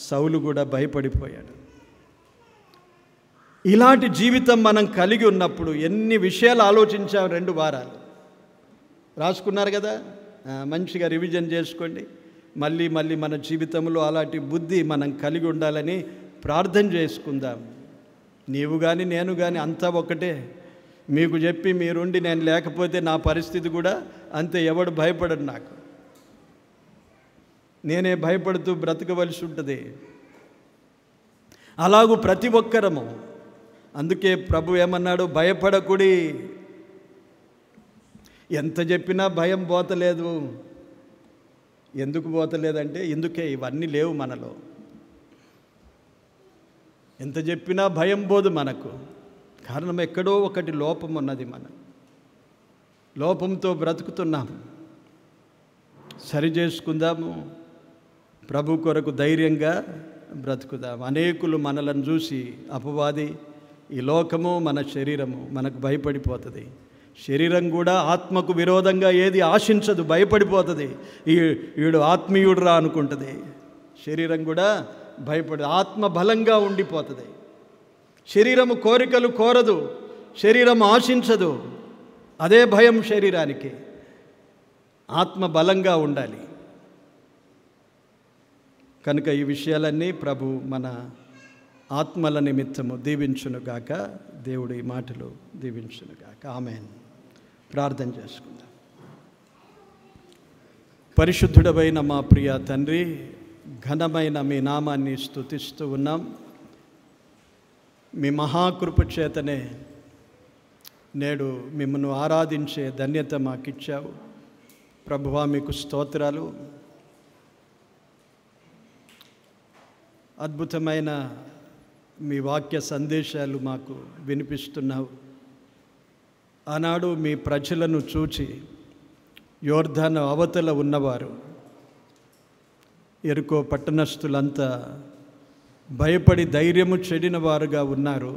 సౌలు కూడా భయపడిపోయాడు. ఇలాంటి జీవితం మనం కలిగి ఉన్నప్పుడు ఎన్ని విషయాలు ఆలోచించాం. 2 వారాలు రాసుకున్నారు కదా, మంచిగా రివిజన్ చేసుకోండి. మళ్ళీ మన జీవితంలో అలాంటి బుద్ధి మనం కలిగి ఉండాలని ప్రార్థన చేసుకుందాం. నీవు కానీ నేను కానీ అంతా ఒకటే. మీకు చెప్పి మీరుండి నేను లేకపోతే నా పరిస్థితి కూడా అంతే. ఎవడు భయపడడు నాకు, నేనే భయపడుతూ బ్రతకవలసి ఉంటుంది. అలాగూ ప్రతి ఒక్కరము అందుకే ప్రభు ఏమన్నాడు? భయపడకుడి. ఎంత చెప్పినా భయం పోతలేదు. ఎందుకు పోతలేదంటే ఇందుకే ఇవన్నీ లేవు మనలో. ఎంత చెప్పినా భయం పోదు మనకు. కారణం ఎక్కడో ఒకటి లోపం ఉన్నది. మన లోపంతో బ్రతుకుతున్నాము. సరి చేసుకుందాము. ప్రభు కొరకు ధైర్యంగా బ్రతుకుదాము. అనేకులు మనలను చూసి అపవాది, ఈ లోకము, మన శరీరము మనకు భయపడిపోతుంది. శరీరం కూడా ఆత్మకు విరోధంగా ఏది ఆశించదు, భయపడిపోతుంది. వీడు ఆత్మీయుడు రా అనుకుంటుంది. శరీరం కూడా భయపడదు, ఆత్మ బలంగా ఉండిపోతుంది. శరీరము కోరికలు కోరదు, శరీరం ఆశించదు. అదే భయం శరీరానికి. ఆత్మ బలంగా ఉండాలి. కనుక ఈ విషయాలన్నీ ప్రభు మన ఆత్మల నిమిత్తము దీవించునుగాక. దేవుడు ఈ మాటలు దీవించునుగాక. ఆమేన్. ప్రార్థన చేసుకుందాం. పరిశుద్ధుడవైన మా ప్రియ తండ్రి, ఘనమైన మీ నామాన్ని స్తుతిస్తూ ఉన్నాం. మీ మహాకృప చేతనే నేడు మిమ్మల్ని ఆరాధించే ధన్యత మాకిచ్చావు. ప్రభువా, మీకు స్తోత్రాలు. అద్భుతమైన మీ వాక్య సందేశాలు మాకు వినిపిస్తున్నావు. ఆనాడు మీ ప్రజలను చూచి యోర్దాను అవతల ఉన్నవారు, ఎరుకో పట్టణస్థులంతా భయపడి ధైర్యము చెడిన వారుగా ఉన్నారు.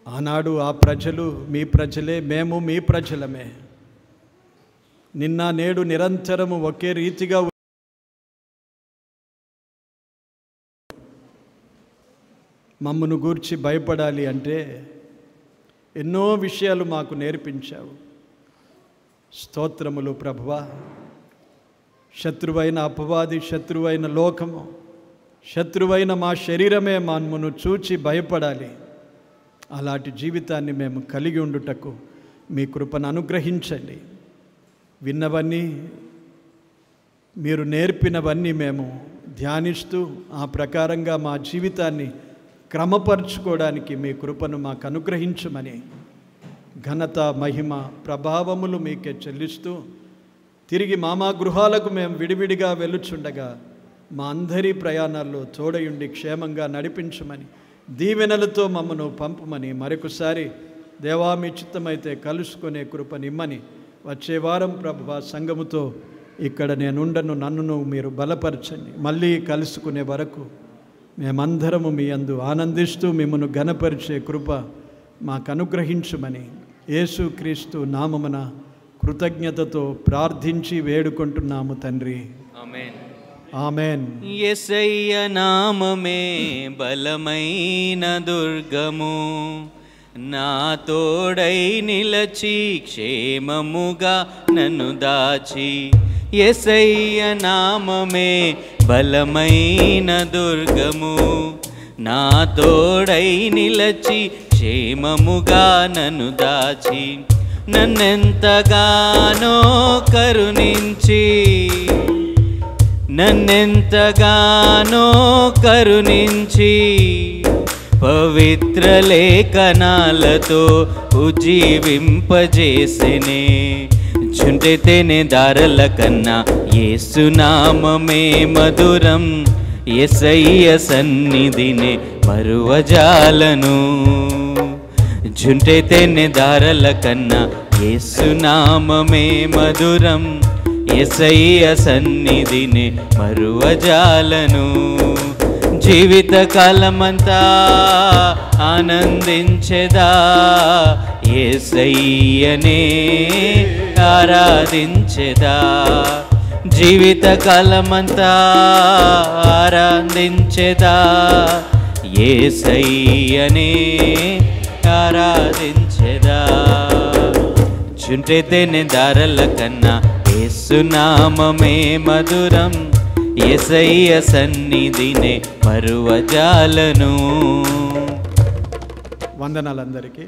ఆనాడు ఆ ప్రజలు మీ ప్రజలే, మేము మీ ప్రజలమే. నిన్న నేడు నిరంతరము ఒకే రీతిగా మమ్మను గూర్చి భయపడాలి అంటే ఎన్నో విషయాలు మాకు నేర్పించావు. స్తోత్రములు ప్రభువా. శత్రువైన అపవాది, శత్రువైన లోకము, శత్రువైన మా శరీరమే మమ్మను చూచి భయపడాలి. అలాంటి జీవితాన్ని మేము కలిగి ఉండుటకు మీ కృపను అనుగ్రహించండి. విన్నవన్నీ, మీరు నేర్పినవన్నీ మేము ధ్యానిస్తూ ఆ ప్రకారంగా మా జీవితాన్ని క్రమపరుచుకోవడానికి మీ కృపను మాకు అనుగ్రహించమని ఘనత, మహిమ, ప్రభావములు మీకే చెల్లిస్తూ తిరిగి మా గృహాలకు మేము విడివిడిగా వెళ్ళుచుండగా మా అందరి ప్రయాణాల్లో తోడయుండి క్షేమంగా నడిపించమని, దీవెనలతో మమ్మను పంపమని మరొకసారి దేవా మీ చిత్తమైతే కలుసుకునే కృపనిమ్మని, వచ్చే వారం ప్రభువా సంఘముతో ఇక్కడ నేనుండను, నన్నును మీరు బలపరచండి. మళ్ళీ కలుసుకునే వరకు మేమందరము మీ యందు ఆనందిస్తూ మిమ్మను ఘనపరిచే కృప మాకు అనుగ్రహించుమని యేసుక్రీస్తు నామమున కృతజ్ఞతతో ప్రార్థించి వేడుకుంటున్నాము తండ్రి. ఆమేన్. ఆమేన్. యేసయ్య నామమే బలమైన దుర్గము, నా తోడై నిలచి క్షేమముగా నన్ను దాచి. యేసయ్య నామమే బలమైన దుర్గము, నా తోడై నిలచి క్షేమముగా నన్ను దాచి. నన్నెంతగానో కరుణించి, నన్నెంతగానో కరుణించి, పవిత్ర లేఖనాలతో ఉజ్జీవింపజేసెనే. చుంటెతేనే దారల కన్నా యేసునామమే మధురం, యేసయ్య సన్నిధినే మరువజాలను. చుంటెతేనే దారల కన్నా యేసునామమే మధురం, యేసయ్య సన్నిధినే మరువజాలను. జీవిత కాలమంతా ఆనందించెదా, యేసయ్యనే ఆరాధించెదా. జీవిత కాలమంతా ఆరాధించెదా, యేసయ్యనే ఆరాధించెదా. చుంటెతేనే దారల కన్నా యేసునామమే మధురం, యేసయ్య సన్నిధినే మరువజాలను. వందనాలందరికీ.